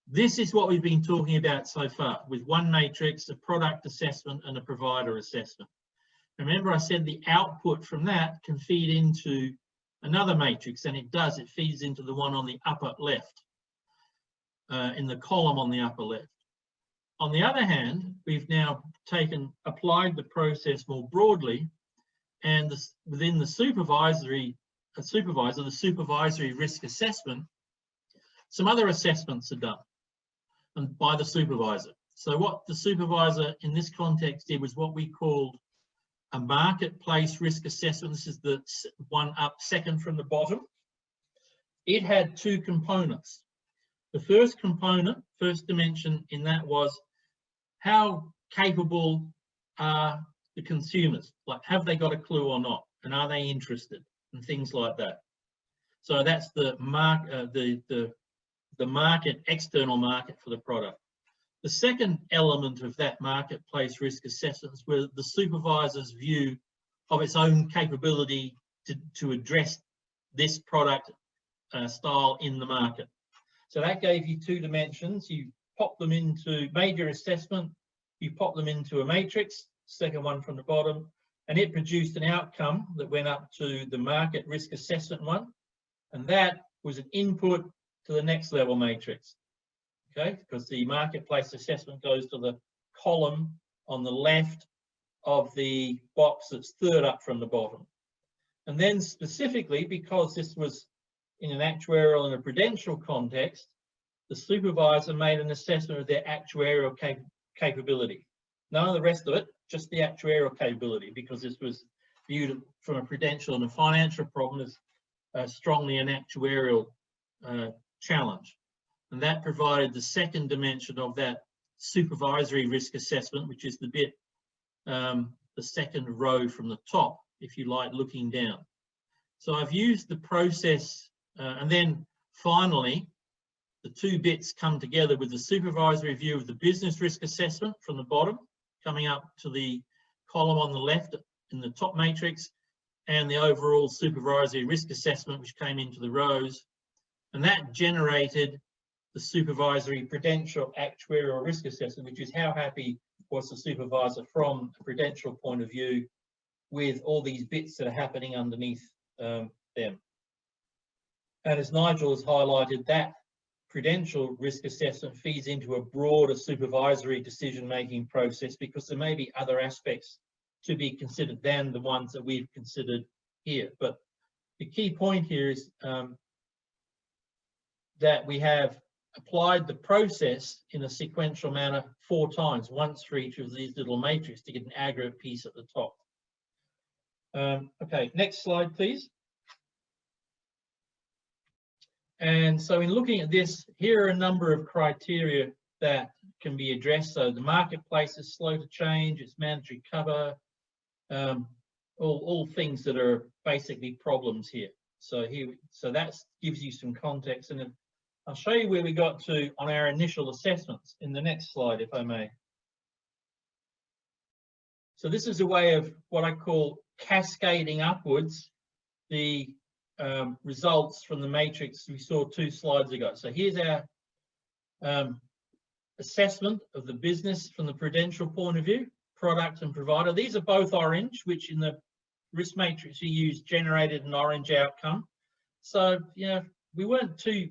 This is what we've been talking about so far, with one matrix, a product assessment and a provider assessment. Remember I said the output from that can feed into another matrix, and it does. It feeds into the one on the upper left, in the column on the upper left. On the other hand, we've now applied the process more broadly, and within the supervisory risk assessment, some other assessments are done and by the supervisor. So what the supervisor in this context did was what we called a marketplace risk assessment. This is the one up, second from the bottom. It had two components. The first component, first dimension in that was, how capable are the consumers? Like, have they got a clue or not? And are they interested? And things like that. So that's the market, external market for the product. The second element of that marketplace risk assessment is where the supervisor's view of its own capability to address this product style in the market. So that gave you two dimensions. You pop them into major assessment, you pop them into a matrix, second one from the bottom, and it produced an outcome that went up to the market risk assessment one, and that was an input to the next level matrix. Okay, because the marketplace assessment goes to the column on the left of the box that's third up from the bottom. And then specifically, because this was in an actuarial and a prudential context, the supervisor made an assessment of their actuarial capability. None of the rest of it, just the actuarial capability, because this was viewed from a prudential and a financial problem as strongly an actuarial challenge. And that provided the second dimension of that supervisory risk assessment, which is the bit, the second row from the top, if you like, looking down. So I've used the process, and then finally, the two bits come together with the supervisory view of the business risk assessment from the bottom, coming up to the column on the left in the top matrix, and the overall supervisory risk assessment, which came into the rows. And that generated the supervisory prudential actuarial risk assessment, which is how happy was the supervisor from a prudential point of view with all these bits that are happening underneath them. And as Nigel has highlighted, that prudential risk assessment feeds into a broader supervisory decision-making process, because there may be other aspects to be considered than the ones that we've considered here. But the key point here is that we have applied the process in a sequential manner 4 times, once for each of these little matrices to get an aggregate piece at the top. Okay, next slide, please. And so in looking at this, here are a number of criteria that can be addressed. So the marketplace is slow to change, it's mandatory cover, all things that are basically problems here. So that gives you some context, and I'll show you where we got to on our initial assessments in the next slide, if I may. So this is a way of what I call cascading upwards the results from the matrix we saw 2 slides ago. So here's our assessment of the business from the prudential point of view, product and provider. These are both orange, which in the risk matrix we used generated an orange outcome. So, you know, we weren't too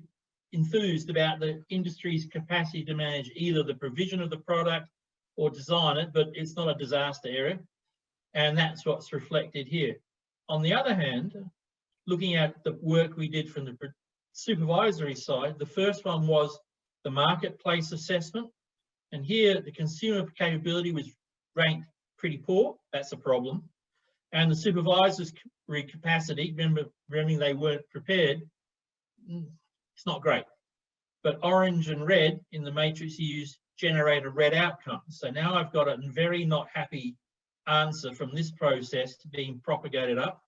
enthused about the industry's capacity to manage either the provision of the product or design it, but it's not a disaster area. And that's what's reflected here. On the other hand, looking at the work we did from the supervisory side, the first one was the marketplace assessment. And here the consumer capability was ranked pretty poor. That's a problem. And the supervisor's capacity, remembering they weren't prepared, it's not great. But orange and red in the matrix you use generate a red outcome. So now I've got a very not happy answer from this process to being propagated up.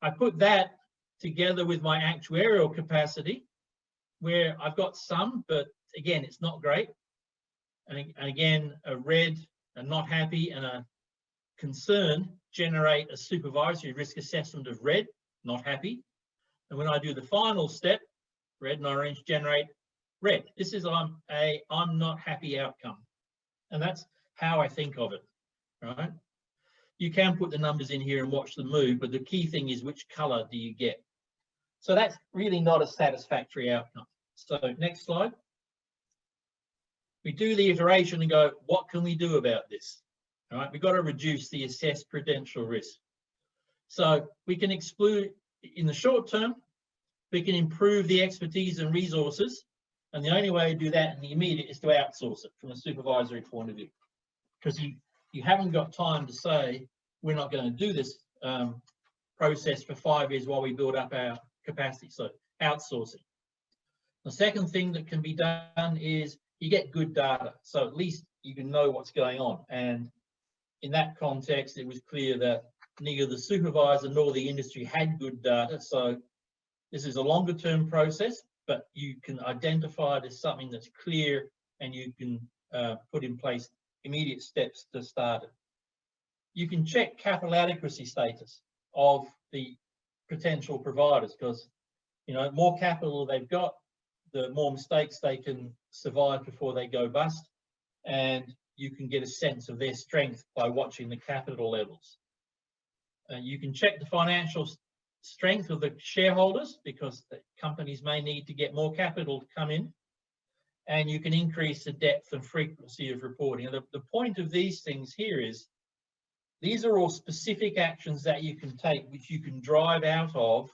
I put that together with my actuarial capacity, where I've got some, but again, it's not great. And again, a red, a not happy, and a concern generate a supervisory risk assessment of red, not happy. And when I do the final step, red and orange generate red. This is I'm not happy outcome. And that's how I think of it, right? You can put the numbers in here and watch them move, but the key thing is which color do you get? So that's really not a satisfactory outcome. So next slide. We do the iteration and go, what can we do about this? All right, we've got to reduce the assessed prudential risk. So we can exclude, in the short term, we can improve the expertise and resources. And the only way to do that in the immediate is to outsource it from a supervisory point of view. Because you haven't got time to say, we're not going to do this process for 5 years while we build up our capacity. So outsourcing. The second thing that can be done is you get good data. So at least you can know what's going on. And in that context, it was clear that neither the supervisor nor the industry had good data. So this is a longer term process, but you can identify it as something that's clear and you can put in place immediate steps to start it. You can check capital adequacy status of the potential providers, because more capital they've got, the more mistakes they can survive before they go bust, and you can get a sense of their strength by watching the capital levels. You can check the financial strength of the shareholders, because the companies may need to get more capital to come in, and you can increase the depth and frequency of reporting. And the point of these things here is these are all specific actions that you can take, which you can drive out of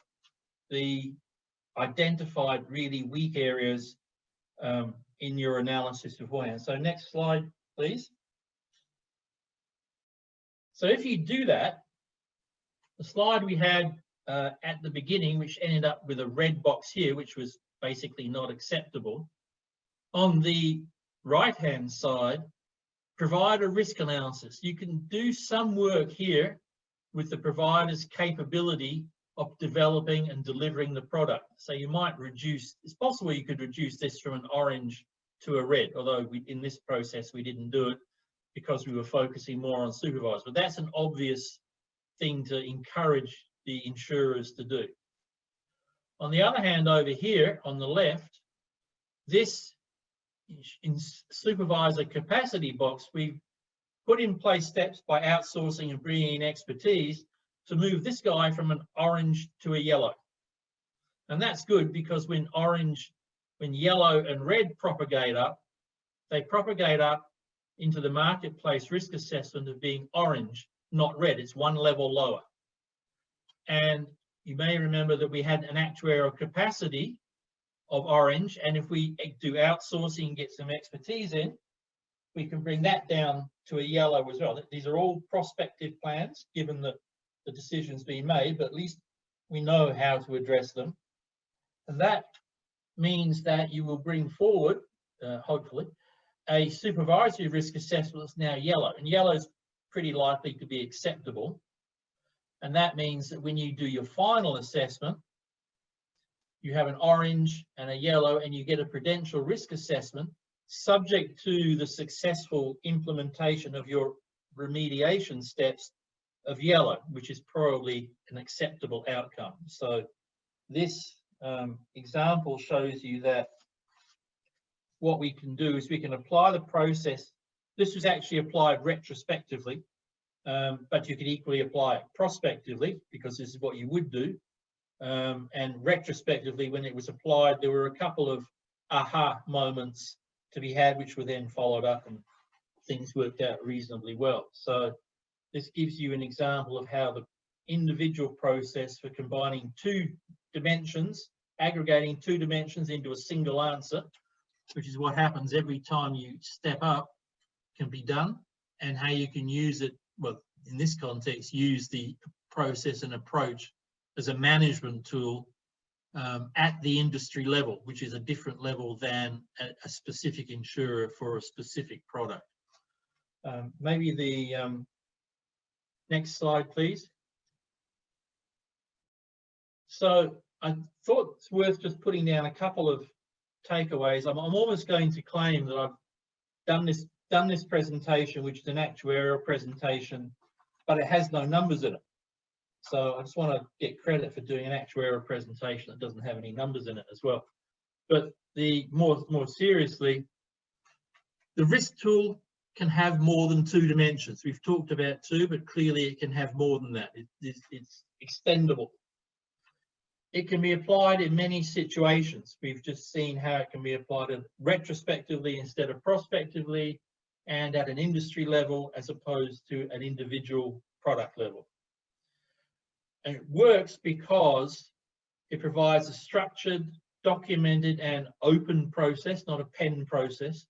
the identified really weak areas in your analysis beforehand. So next slide, please. So if you do that, the slide we had at the beginning, which ended up with a red box here, which was basically not acceptable. On the right-hand side, provide a risk analysis. You can do some work here with the provider's capability of developing and delivering the product. So you might reduce, it's possible you could reduce this from an orange to a red, although in this process we didn't do it because we were focusing more on supervisors. But that's an obvious thing to encourage the insurers to do. On the other hand, over here on the left, this in supervisor capacity box, we've put in place steps by outsourcing and bringing in expertise to move this guy from an orange to a yellow. And that's good because when yellow and red propagate up, they propagate up into the marketplace risk assessment of being orange, not red. It's one level lower. And you may remember that we had an actuarial capacity of orange, and if we do outsourcing and get some expertise in, we can bring that down to a yellow as well. These are all prospective plans, given that the decision's been made, but at least we know how to address them. And that means that you will bring forward, hopefully, a supervisory risk assessment that's now yellow. And yellow is pretty likely to be acceptable. And that means that when you do your final assessment, you have an orange and a yellow, and you get a prudential risk assessment subject to the successful implementation of your remediation steps of yellow, which is probably an acceptable outcome. So this example shows you that what we can do is we can apply the process. This was actually applied retrospectively, but you could equally apply it prospectively, because this is what you would do. And retrospectively, when it was applied, there were a couple of aha moments to be had, which were then followed up, and things worked out reasonably well. So this gives you an example of how the individual process for combining two dimensions, aggregating two dimensions into a single answer, which is what happens every time you step up, can be done, and how you can use it, well, in this context, use the process and approach as a management tool at the industry level, which is a different level than a specific insurer for a specific product. Maybe the next slide, please. So I thought it's worth just putting down a couple of takeaways. I'm almost going to claim that I've done this presentation, which is an actuarial presentation, but it has no numbers in it. So I just want to get credit for doing an actuarial presentation that doesn't have any numbers in it as well. But the more seriously, the risk tool can have more than two dimensions. We've talked about two, but clearly it can have more than that. It's extendable. It can be applied in many situations. We've just seen how it can be applied retrospectively instead of prospectively, and at an industry level as opposed to an individual product level. And it works because it provides a structured, documented, and open process, not a pen process,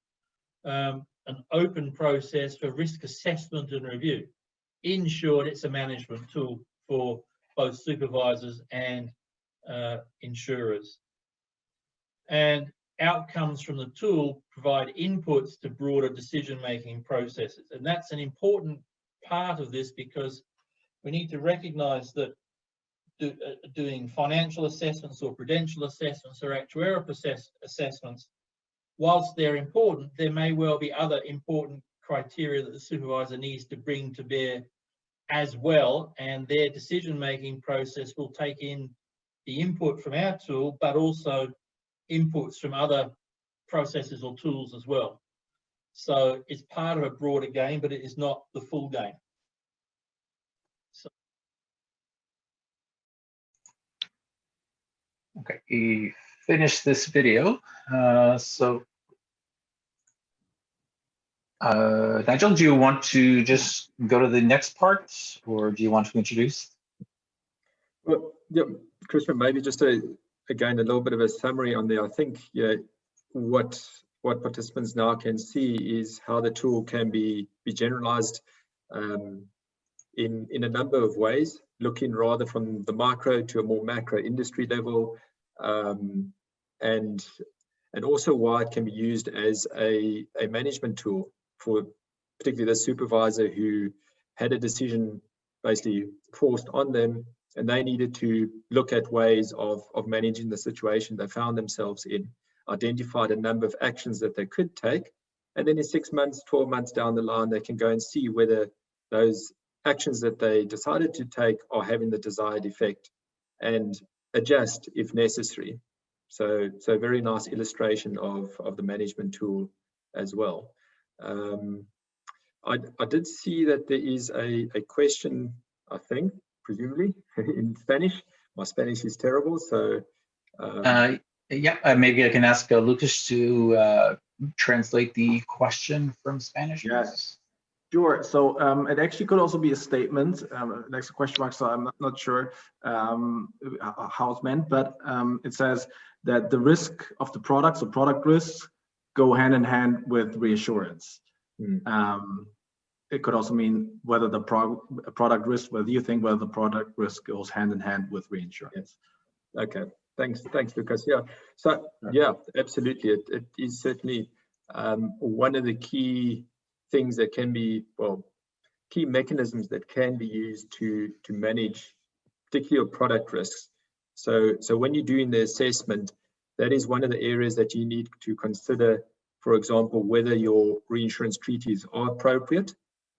an open process for risk assessment and review. In short, it's a management tool for both supervisors and insurers. And outcomes from the tool provide inputs to broader decision-making processes. And that's an important part of this, because we need to recognize that doing financial assessments or prudential assessments or actuarial assessments, whilst they're important, there may well be other important criteria that the supervisor needs to bring to bear as well, and their decision-making process will take in the input from our tool, but also inputs from other processes or tools as well. So it's part of a broader game, but it is not the full game. So. Okay, we finished this video. Nigel, do you want to just go to the next part, or do you want to introduce? Well, yeah, Christian, maybe just again a little bit of a summary on there. I think what participants now can see is how the tool can be generalized in a number of ways, looking rather from the micro to a more macro industry level, and also why it can be used as a management tool for particularly the supervisor who had a decision basically forced on them, and they needed to look at ways of managing the situation they found themselves in, identified a number of actions that they could take, and then in 6 months, 12 months down the line, they can go and see whether those actions that they decided to take are having the desired effect and adjust if necessary. So very nice illustration of the management tool as well. I did see that there is a question, I think, presumably in Spanish. My Spanish is terrible, so. Yeah, maybe I can ask Lucas to translate the question from Spanish. Yes, sure. So it actually could also be a statement, next question mark, so I'm not sure how it's meant, but it says that the risk of the products or product risks go hand in hand with reassurance. It could also mean whether the product risk, whether you think whether the product risk goes hand in hand with reinsurance. Yes. Okay. Thanks, Lucas. Yeah. So yeah, absolutely. It is certainly one of the key things that can be, well, key mechanisms that can be used to manage particularly your product risks. So when you're doing the assessment, that is one of the areas that you need to consider, for example, whether your reinsurance treaties are appropriate.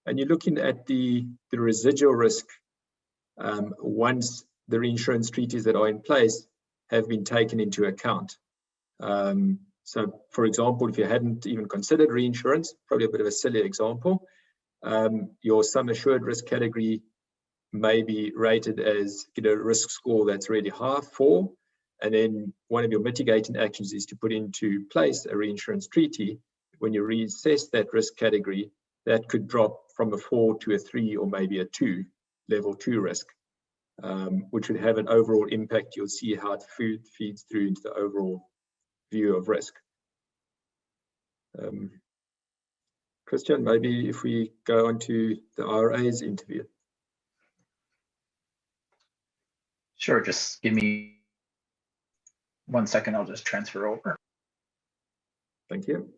And you're looking at the residual risk once the reinsurance treaties that are in place have been taken into account. So, for example, if you hadn't even considered reinsurance, probably a bit of a silly example, your sum assured risk category may be rated as, you know, risk score that's really high, 4, and then one of your mitigating actions is to put into place a reinsurance treaty. When you reassess that risk category, that could drop from a 4 to a 3 or maybe a 2, level 2 risk, which would have an overall impact. You'll see how it feeds through into the overall view of risk. Christian, maybe if we go on to the IRA's interview. Sure, just give me 1 second, I'll just transfer over. Thank you.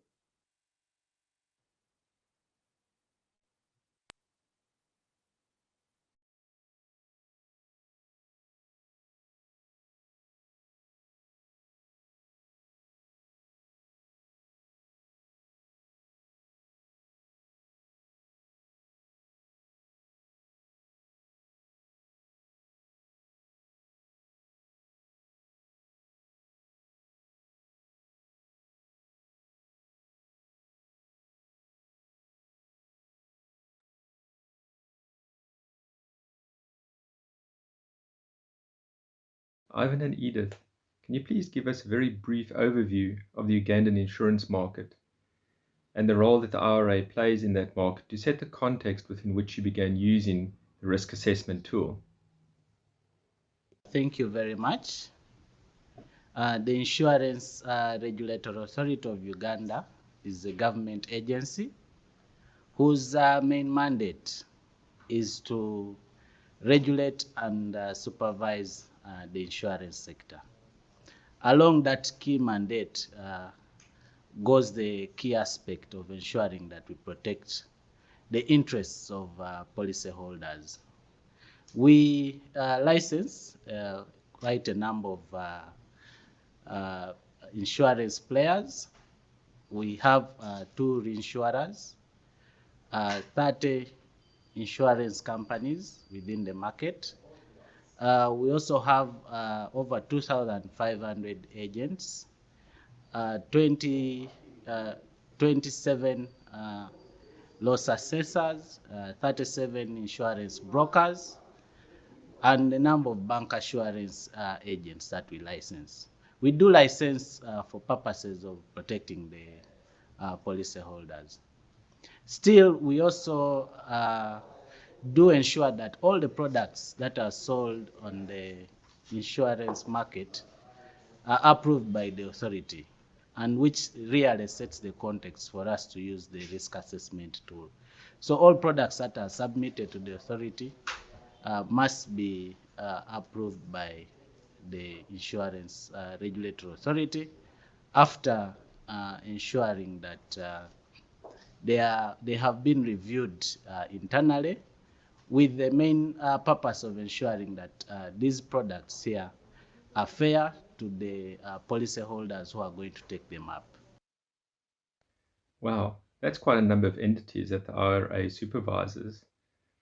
Ivan and Edith, can you please give us a very brief overview of the Ugandan insurance market and the role that the IRA plays in that market to set the context within which you began using the risk assessment tool? Thank you very much. The Insurance Regulatory Authority of Uganda is a government agency whose main mandate is to regulate and supervise the insurance sector. Along that key mandate goes the key aspect of ensuring that we protect the interests of policyholders. We license quite a number of insurance players. We have 2 reinsurers, 30 insurance companies within the market. We also have over 2,500 agents, 27 loss assessors, 37 insurance brokers, and a number of bank assurance agents that we license. We do license for purposes of protecting the policyholders. Still, we also do ensure that all the products that are sold on the insurance market are approved by the authority, and which really sets the context for us to use the risk assessment tool. So all products that are submitted to the authority must be approved by the Insurance Regulatory Authority after ensuring that they have been reviewed internally, with the main purpose of ensuring that these products here are fair to the policyholders who are going to take them up. Wow, that's quite a number of entities that the IRA supervises,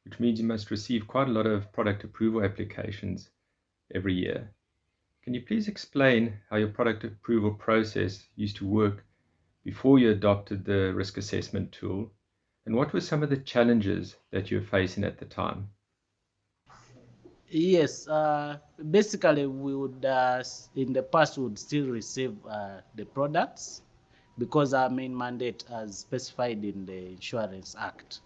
which means you must receive quite a lot of product approval applications every year. Can you please explain how your product approval process used to work before you adopted the risk assessment tool, and what were some of the challenges that you were facing at the time? Yes, basically we would, in the past, would still receive the products, because our main mandate, as specified in the Insurance Act,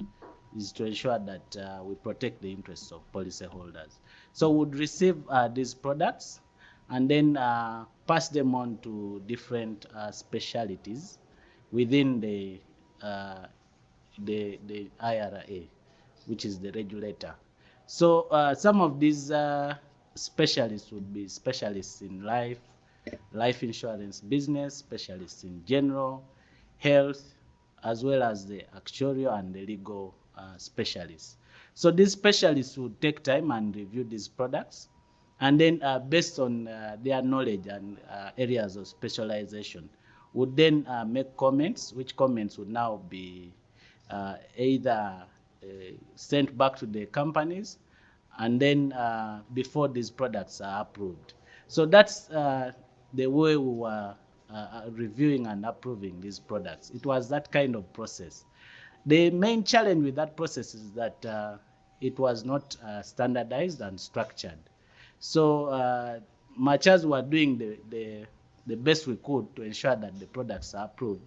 is to ensure that we protect the interests of policyholders. So we would receive these products and then pass them on to different specialties within the IRA, which is the regulator. So some of these specialists would be specialists in life insurance business, specialists in general, health, as well as the actuarial and the legal specialists. So these specialists would take time and review these products, and then based on their knowledge and areas of specialization, would then make comments, which comments would now be either sent back to the companies, and then before these products are approved. So that's the way we were reviewing and approving these products. It was that kind of process. The main challenge with that process is that it was not standardized and structured. So much as we are doing the best we could to ensure that the products are approved,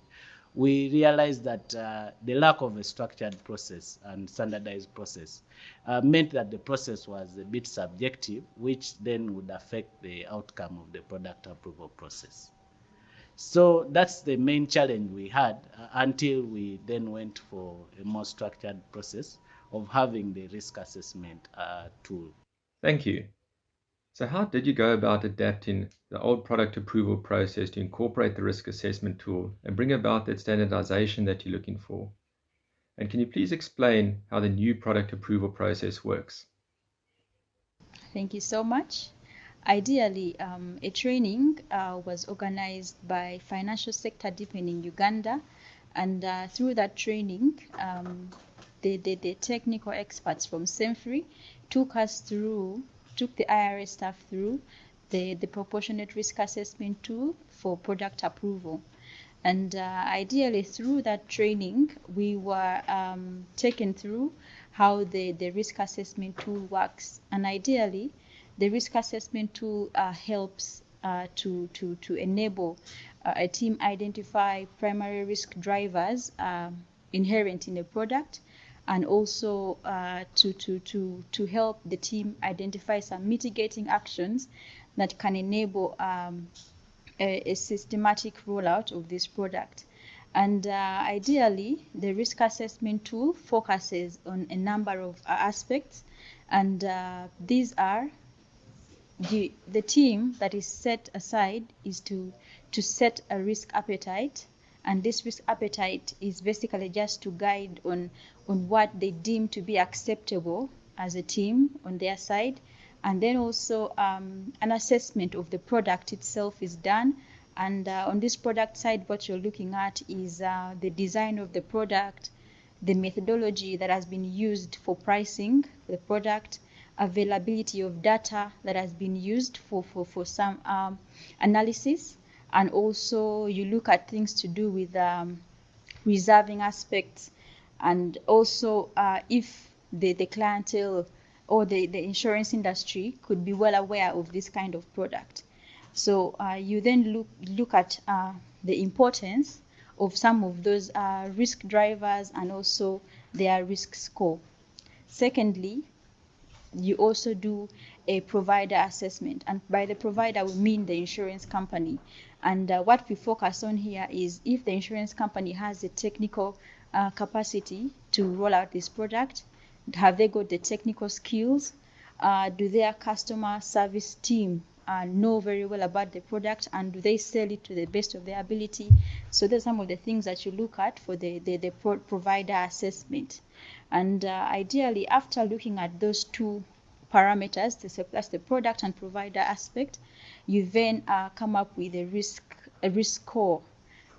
we realized that the lack of a structured process and standardized process meant that the process was a bit subjective, which then would affect the outcome of the product approval process. So that's the main challenge we had until we then went for a more structured process of having the risk assessment tool. Thank you. So how did you go about adapting the old product approval process to incorporate the risk assessment tool and bring about that standardization that you're looking for? And can you please explain how the new product approval process works? Thank you so much. Ideally, a training was organized by Financial Sector Deepening in Uganda, and through that training, the technical experts from SEMFRI took the IRS staff through the proportionate risk assessment tool for product approval. And ideally, through that training, we were taken through how the risk assessment tool works. And ideally, the risk assessment tool helps to enable a team identify primary risk drivers inherent in a product, and also to help the team identify some mitigating actions that can enable a systematic rollout of this product. And ideally, the risk assessment tool focuses on a number of aspects, and these are the team that is set aside is to set a risk appetite, and this risk appetite is basically just to guide on what they deem to be acceptable as a team on their side. And then also an assessment of the product itself is done. And on this product side, what you're looking at is the design of the product, the methodology that has been used for pricing the product, availability of data that has been used for some analysis. And also you look at things to do with reserving aspects, and also if the clientele or the insurance industry could be well aware of this kind of product. So you then look at the importance of some of those risk drivers and also their risk score. Secondly, you also do a provider assessment, and by the provider we mean the insurance company. And what we focus on here is if the insurance company has the technical capacity to roll out this product. Have they got the technical skills? Do their customer service team know very well about the product, and do they sell it to the best of their ability? So those are some of the things that you look at for the provider assessment. And ideally, after looking at those two parameters, that's the product and provider aspect, you then come up with a risk score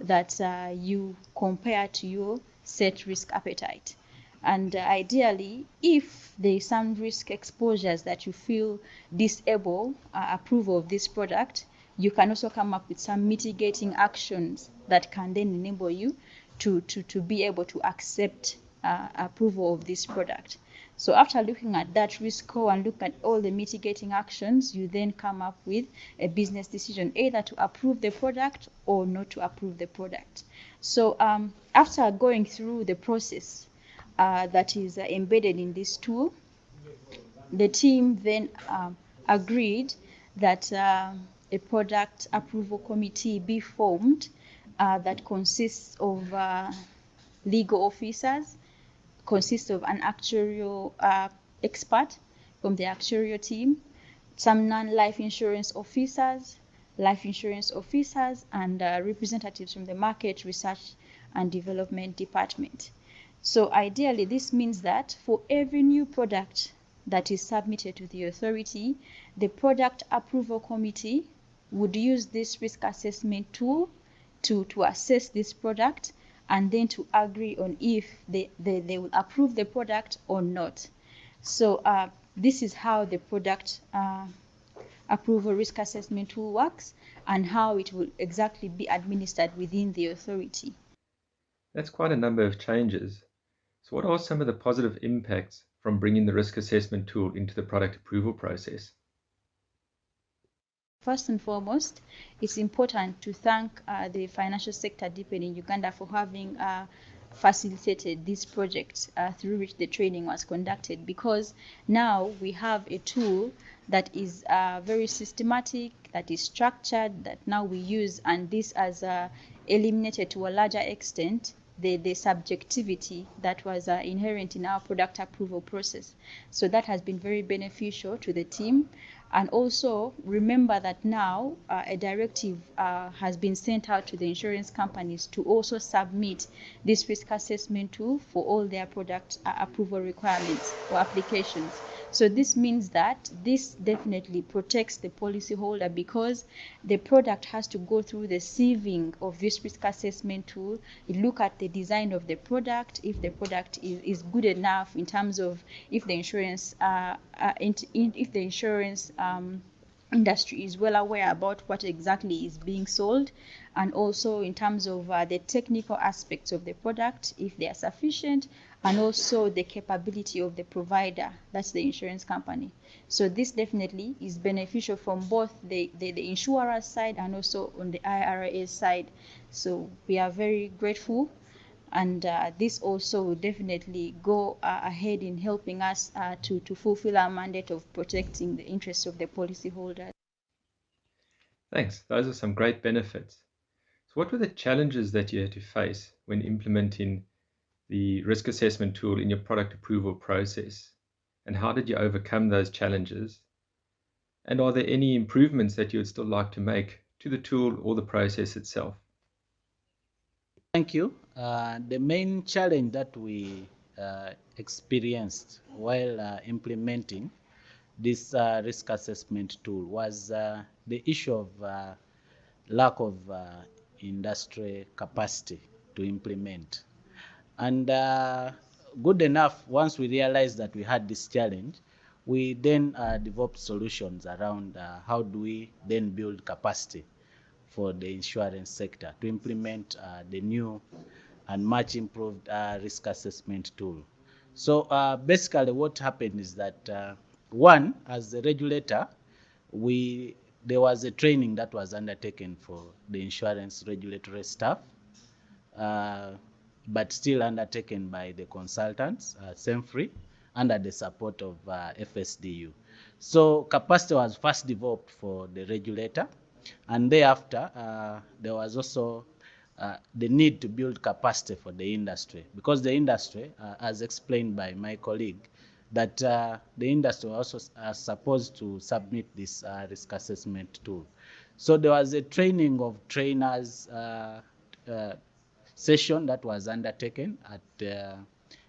that you compare to your set risk appetite. And ideally, if there is some risk exposures that you feel disable approval of this product, you can also come up with some mitigating actions that can then enable you to be able to accept approval of this product. So after looking at that risk score and look at all the mitigating actions, you then come up with a business decision, either to approve the product or not to approve the product. So after going through the process that is embedded in this tool, the team then agreed that a product approval committee be formed that consists of legal officers, consists of an actuarial expert from the actuarial team, some non-life insurance officers, life insurance officers, and representatives from the Market Research and Development Department. So ideally, this means that for every new product that is submitted to the authority, the Product Approval Committee would use this risk assessment tool to assess this product and then to agree on if they will approve the product or not. So this is how the product approval risk assessment tool works and how it will exactly be administered within the authority. That's quite a number of changes. So what are some of the positive impacts from bringing the risk assessment tool into the product approval process? First and foremost, it's important to thank the financial sector deepening Uganda for having facilitated this project through which the training was conducted, because now we have a tool that is very systematic, that is structured, that now we use, and this has eliminated to a larger extent the subjectivity that was inherent in our product approval process. So that has been very beneficial to the team. And also remember that now a directive has been sent out to the insurance companies to also submit this risk assessment tool for all their product approval requirements or applications. So this means that this definitely protects the policyholder, because the product has to go through the sieving of this risk assessment tool. You look at the design of the product, if the product is good enough in terms of if the insurance industry is well aware about what exactly is being sold, and also in terms of the technical aspects of the product, if they are sufficient, and also the capability of the provider, that's the insurance company. So this definitely is beneficial from both the insurer side and also on the IRA side. So we are very grateful, and this also will definitely go ahead in helping us to fulfill our mandate of protecting the interests of the policyholders. Thanks. Those are some great benefits. So what were the challenges that you had to face when implementing the risk assessment tool in your product approval process? And how did you overcome those challenges? And are there any improvements that you would still like to make to the tool or the process itself? Thank you. The main challenge that we experienced while implementing this risk assessment tool was the issue of lack of industry capacity to implement. And good enough, once we realized that we had this challenge, we then developed solutions around how do we then build capacity for the insurance sector to implement the new and much improved risk assessment tool. So basically what happened is that one, as the regulator, there was a training that was undertaken for the insurance regulatory staff, but still undertaken by the consultants, SEMFRI, under the support of FSDU. So capacity was first developed for the regulator, and thereafter there was also the need to build capacity for the industry, because the industry, as explained by my colleague, that the industry also supposed to submit this risk assessment tool. So there was a training of trainers session that was undertaken at the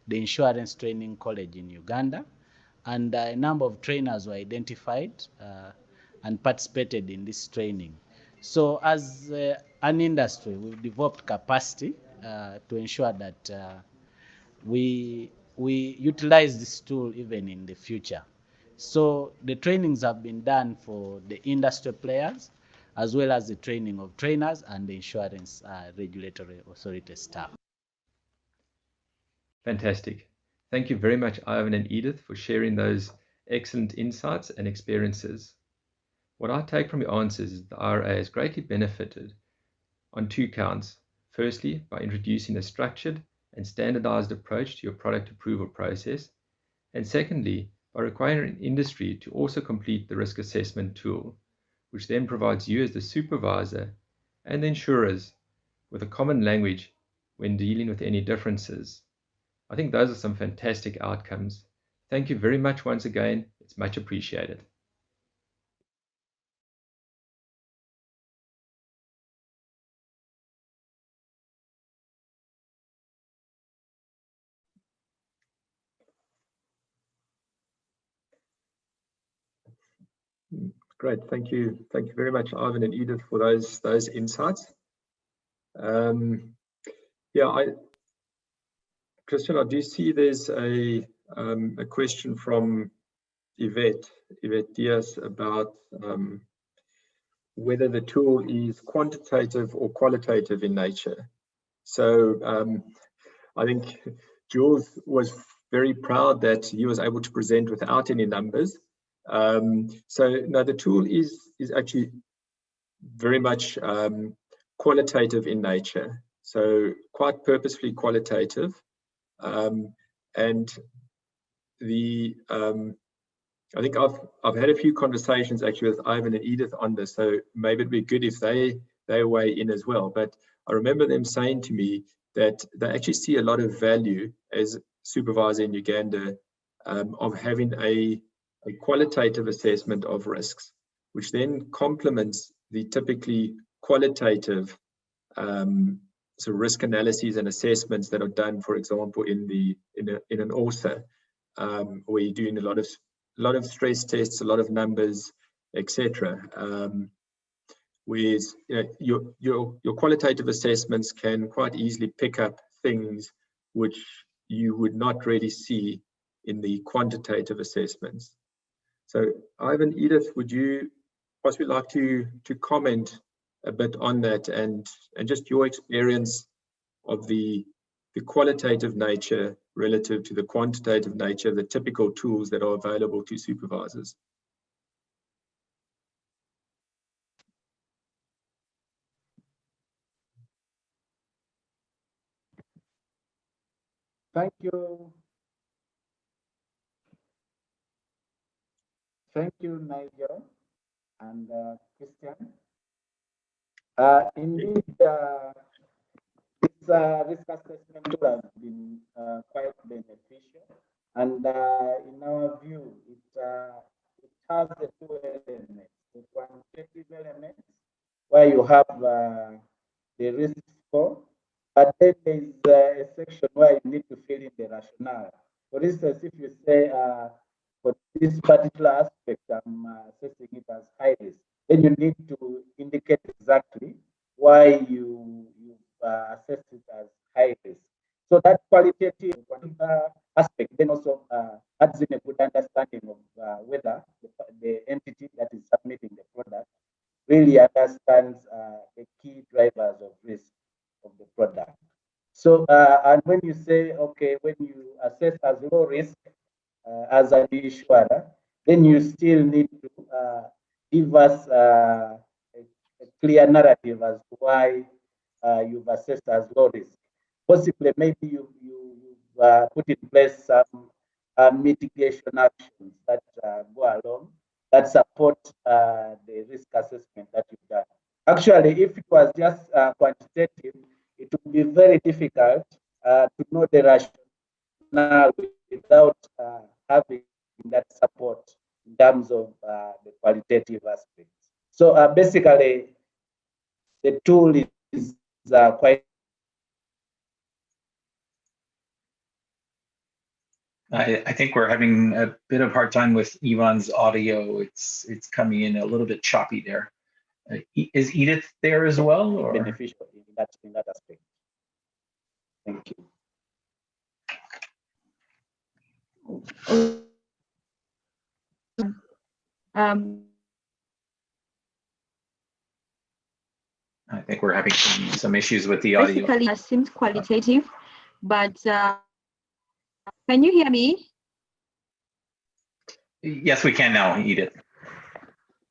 Insurance Training College in Uganda, and a number of trainers were identified and participated in this training. So as an industry, we've developed capacity to ensure that we utilize this tool even in the future. So the trainings have been done for the industry players, as well as the training of trainers and the insurance regulatory authority staff. Fantastic. Thank you very much, Ivan and Edith, for sharing those excellent insights and experiences. What I take from your answers is the IRA has greatly benefited on two counts. Firstly, by introducing a structured and standardized approach to your product approval process. And secondly, by requiring industry to also complete the risk assessment tool, which then provides you as the supervisor and the insurers with a common language when dealing with any differences. I think those are some fantastic outcomes. Thank you very much once again. It's much appreciated. Great, thank you very much, Ivan and Edith, for those insights. Yeah, Christian, I do see there's a question from Yvette Diaz about whether the tool is quantitative or qualitative in nature. So I think Jules was very proud that he was able to present without any numbers. So no, the tool is actually very much qualitative in nature. So quite purposefully qualitative. And I think I've had a few conversations actually with Ivan and Edith on this, so maybe it'd be good if they weigh in as well. But I remember them saying to me that they actually see a lot of value as supervisor in Uganda of having a qualitative assessment of risks, which then complements the typically qualitative so risk analyses and assessments that are done, for example, in an ORSA, where you're doing a lot of stress tests, a lot of numbers, etc. Whereas your qualitative assessments can quite easily pick up things which you would not really see in the quantitative assessments. So Ivan, Edith, would you possibly like to comment a bit on that and just your experience of the qualitative nature relative to the quantitative nature of the typical tools that are available to supervisors? Thank you. Thank you, Nigel and Christian. Indeed, this risk assessment tool has been quite beneficial, and in our view, it has the two elements: the quantitative elements, where you have the risk score, but then there is a section where you need to fill in the rationale. For instance, if you say for this particular aspect, I'm assessing it as high risk, then you need to indicate exactly why you assess it as high risk. So that qualitative aspect then also adds in a good understanding of whether the entity that is submitting the product really understands the key drivers of risk of the product. So, and when you say, okay, when you assess as low risk as an issuer, then you still need to give us a clear narrative as to why you've assessed as low risk. Possibly, maybe you've put in place some mitigation actions that go along that support the risk assessment that you've done. Actually, if it was just quantitative, it would be very difficult to know the rationale without having that support in terms of the qualitative aspects. So basically, the tool is quite. I think we're having a bit of hard time with Ivan's audio. It's coming in a little bit choppy there. Is Edith there as well? Or? Beneficial in that aspect. Thank you. I think we're having some issues with the audio. Basically, it seems qualitative, but can you hear me? Yes, we can now, Edith.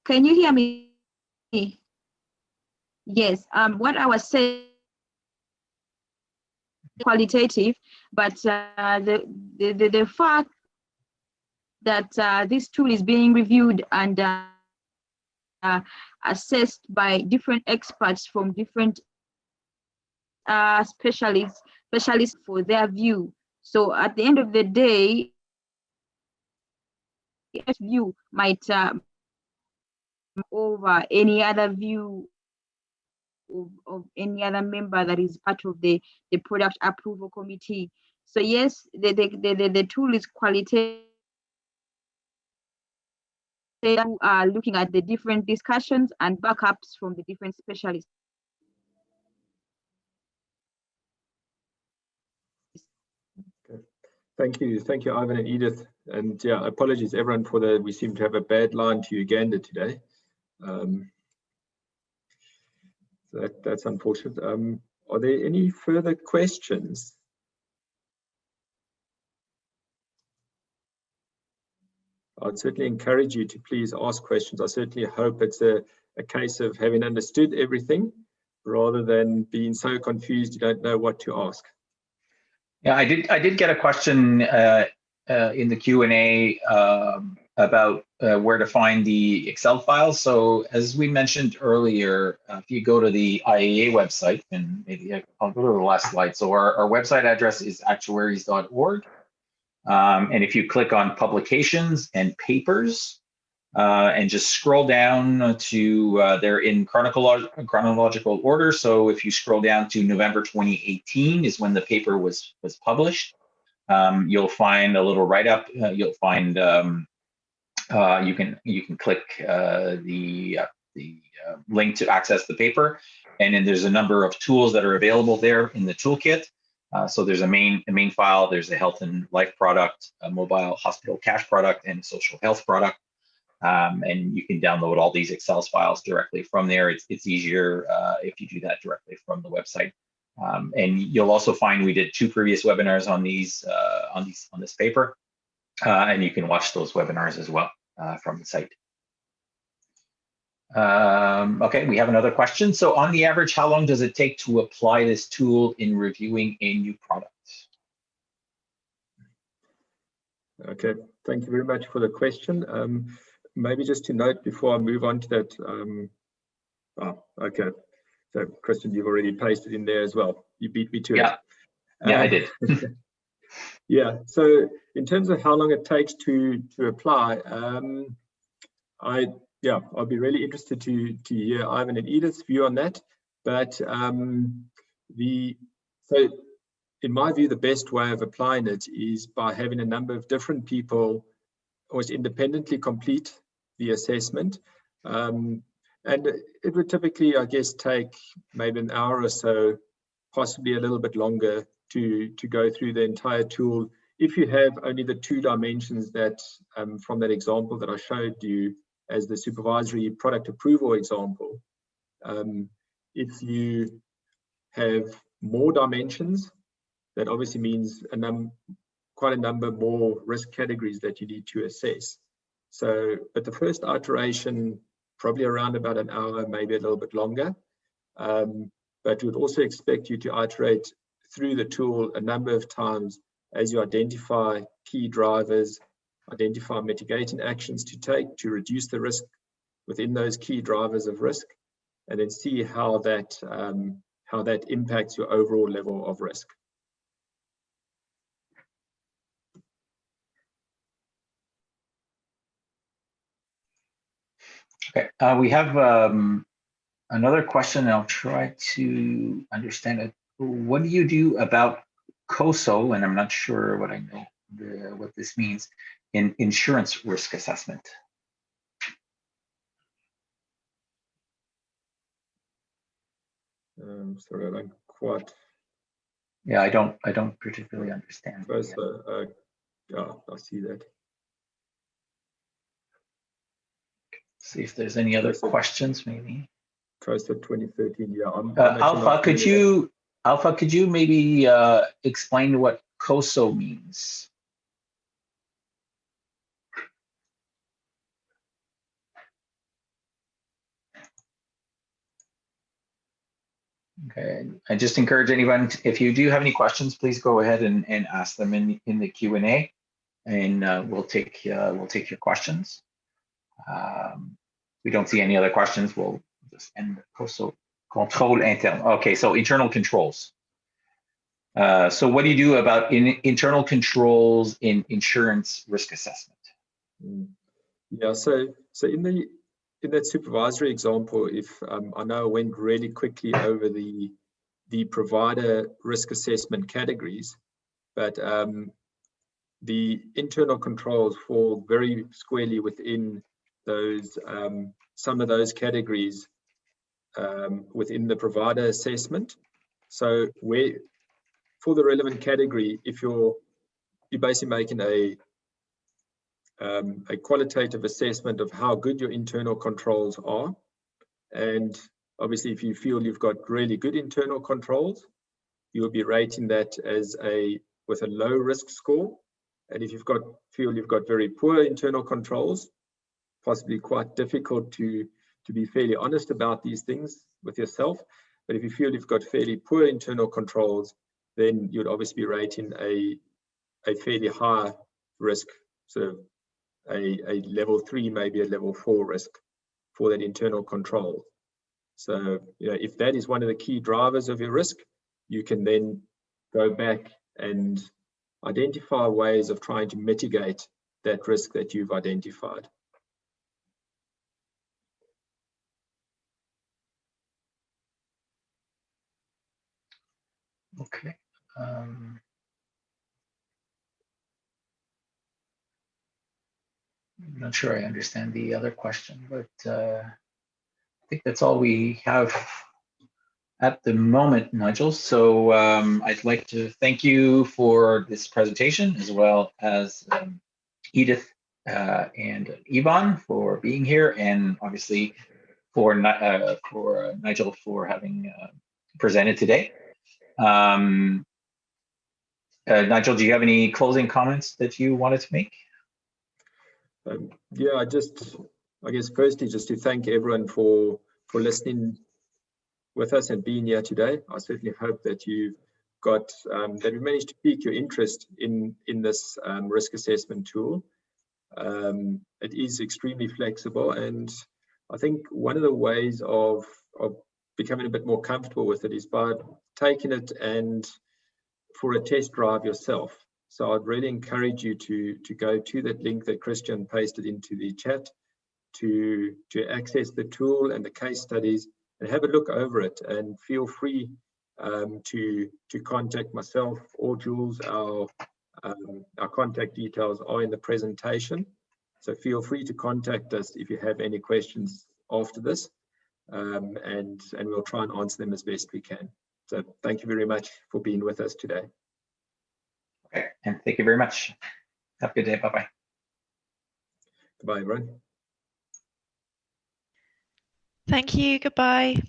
Can you hear me? Yes. What I was saying, qualitative, but the fact that this tool is being reviewed and assessed by different experts from different specialists for their view. So at the end of the day, view might over any other view of any other member that is part of the product approval committee. So yes, the tool is qualitative looking at the different discussions and backups from the different specialists. Okay. Thank you, Ivan and Edith. And yeah, apologies everyone for we seem to have a bad line to Uganda today. So that's unfortunate. Are there any further questions? I'd certainly encourage you to please ask questions. I certainly hope it's a case of having understood everything rather than being so confused you don't know what to ask. Yeah, I did get a question in the Q&A about where to find the Excel files. So as we mentioned earlier, if you go to the IAA website, and maybe I'll go to the last slide. So our website address is actuaries.org. And if you click on publications and papers and just scroll down to, they're in chronological order. So if you scroll down to November 2018 is when the paper was published, you'll find a little write-up. You'll find, you can click the link to access the paper. And then there's a number of tools that are available there in the toolkit. So there's a main file, there's a health and life product, a mobile hospital cash product, and a social health product. And you can download all these Excel files directly from there. It's easier if you do that directly from the website. And you'll also find we did 2 previous webinars on this paper, and you can watch those webinars as well from the site. Okay, we have another question. So on the average, how long does it take to apply this tool in reviewing a new product? Okay, thank you very much for the question. Maybe just to note before I move on to that, okay, so Christian, you've already pasted in there as well. You beat me to it. Yeah, I did. Yeah, so in terms of how long it takes to apply, I'll be really interested to hear Ivan and Edith's view on that. But so in my view, the best way of applying it is by having a number of different people almost independently complete the assessment. And it would typically, I guess, take maybe an hour or so, possibly a little bit longer to go through the entire tool. If you have only the 2 dimensions that from that example that I showed you as the supervisory product approval example, if you have more dimensions, that obviously means quite a number more risk categories that you need to assess. So at the first iteration, probably around about an hour, maybe a little bit longer. But we'd also expect you to iterate through the tool a number of times as you identify key drivers, identify mitigating actions to take to reduce the risk within those key drivers of risk, and then see how that impacts your overall level of risk. Okay, we have another question. I'll try to understand it. What do you do about COSO? And I'm not sure what what this means in insurance risk assessment. Sorry, I don't quite. Yeah, I don't particularly understand. Yeah, I see that. See if there's any other questions, maybe. COSO 2013. Yeah. Alpha, could you maybe explain what COSO means? Okay, I just encourage anyone, if you do have any questions, please go ahead and ask them in the Q&A, and we'll take your questions. We don't see any other questions. We'll just end COSO. Contrôle interne. Okay, so internal controls. So what do you do about internal controls in insurance risk assessment? Yeah, so in that supervisory example, if I know I went really quickly over the provider risk assessment categories, but the internal controls fall very squarely within those some of those categories within the provider assessment. So where for the relevant category, if you're basically making a qualitative assessment of how good your internal controls are, and obviously if you feel you've got really good internal controls, you'll be rating that as with a low risk score. And if feel you've got very poor internal controls, possibly quite difficult to be fairly honest about these things with yourself. But if you feel you've got fairly poor internal controls, then you'd obviously be rating a fairly high risk, sort of a level 3, maybe a level 4 risk for that internal control. So, if that is one of the key drivers of your risk, you can then go back and identify ways of trying to mitigate that risk that you've identified. Okay. I'm not sure I understand the other question, but I think that's all we have at the moment, Nigel. So I'd like to thank you for this presentation, as well as Edith and Yvonne for being here, and obviously for Nigel for having presented today. Nigel, do you have any closing comments that you wanted to make? Yeah, I guess firstly just to thank everyone for listening with us and being here today. I certainly hope that you've got that we managed to pique your interest in this risk assessment tool. It is extremely flexible, and I think one of the ways of becoming a bit more comfortable with it is by taking it and for a test drive yourself. So I'd really encourage you to go to that link that Christian pasted into the chat to access the tool and the case studies and have a look over it, and feel free to contact myself or Jules. Our contact details are in the presentation, so feel free to contact us if you have any questions after this, and we'll try and answer them as best we can. So thank you very much for being with us today. Okay, and thank you very much. Have a good day. Bye-bye. Goodbye, everyone. Thank you. Goodbye.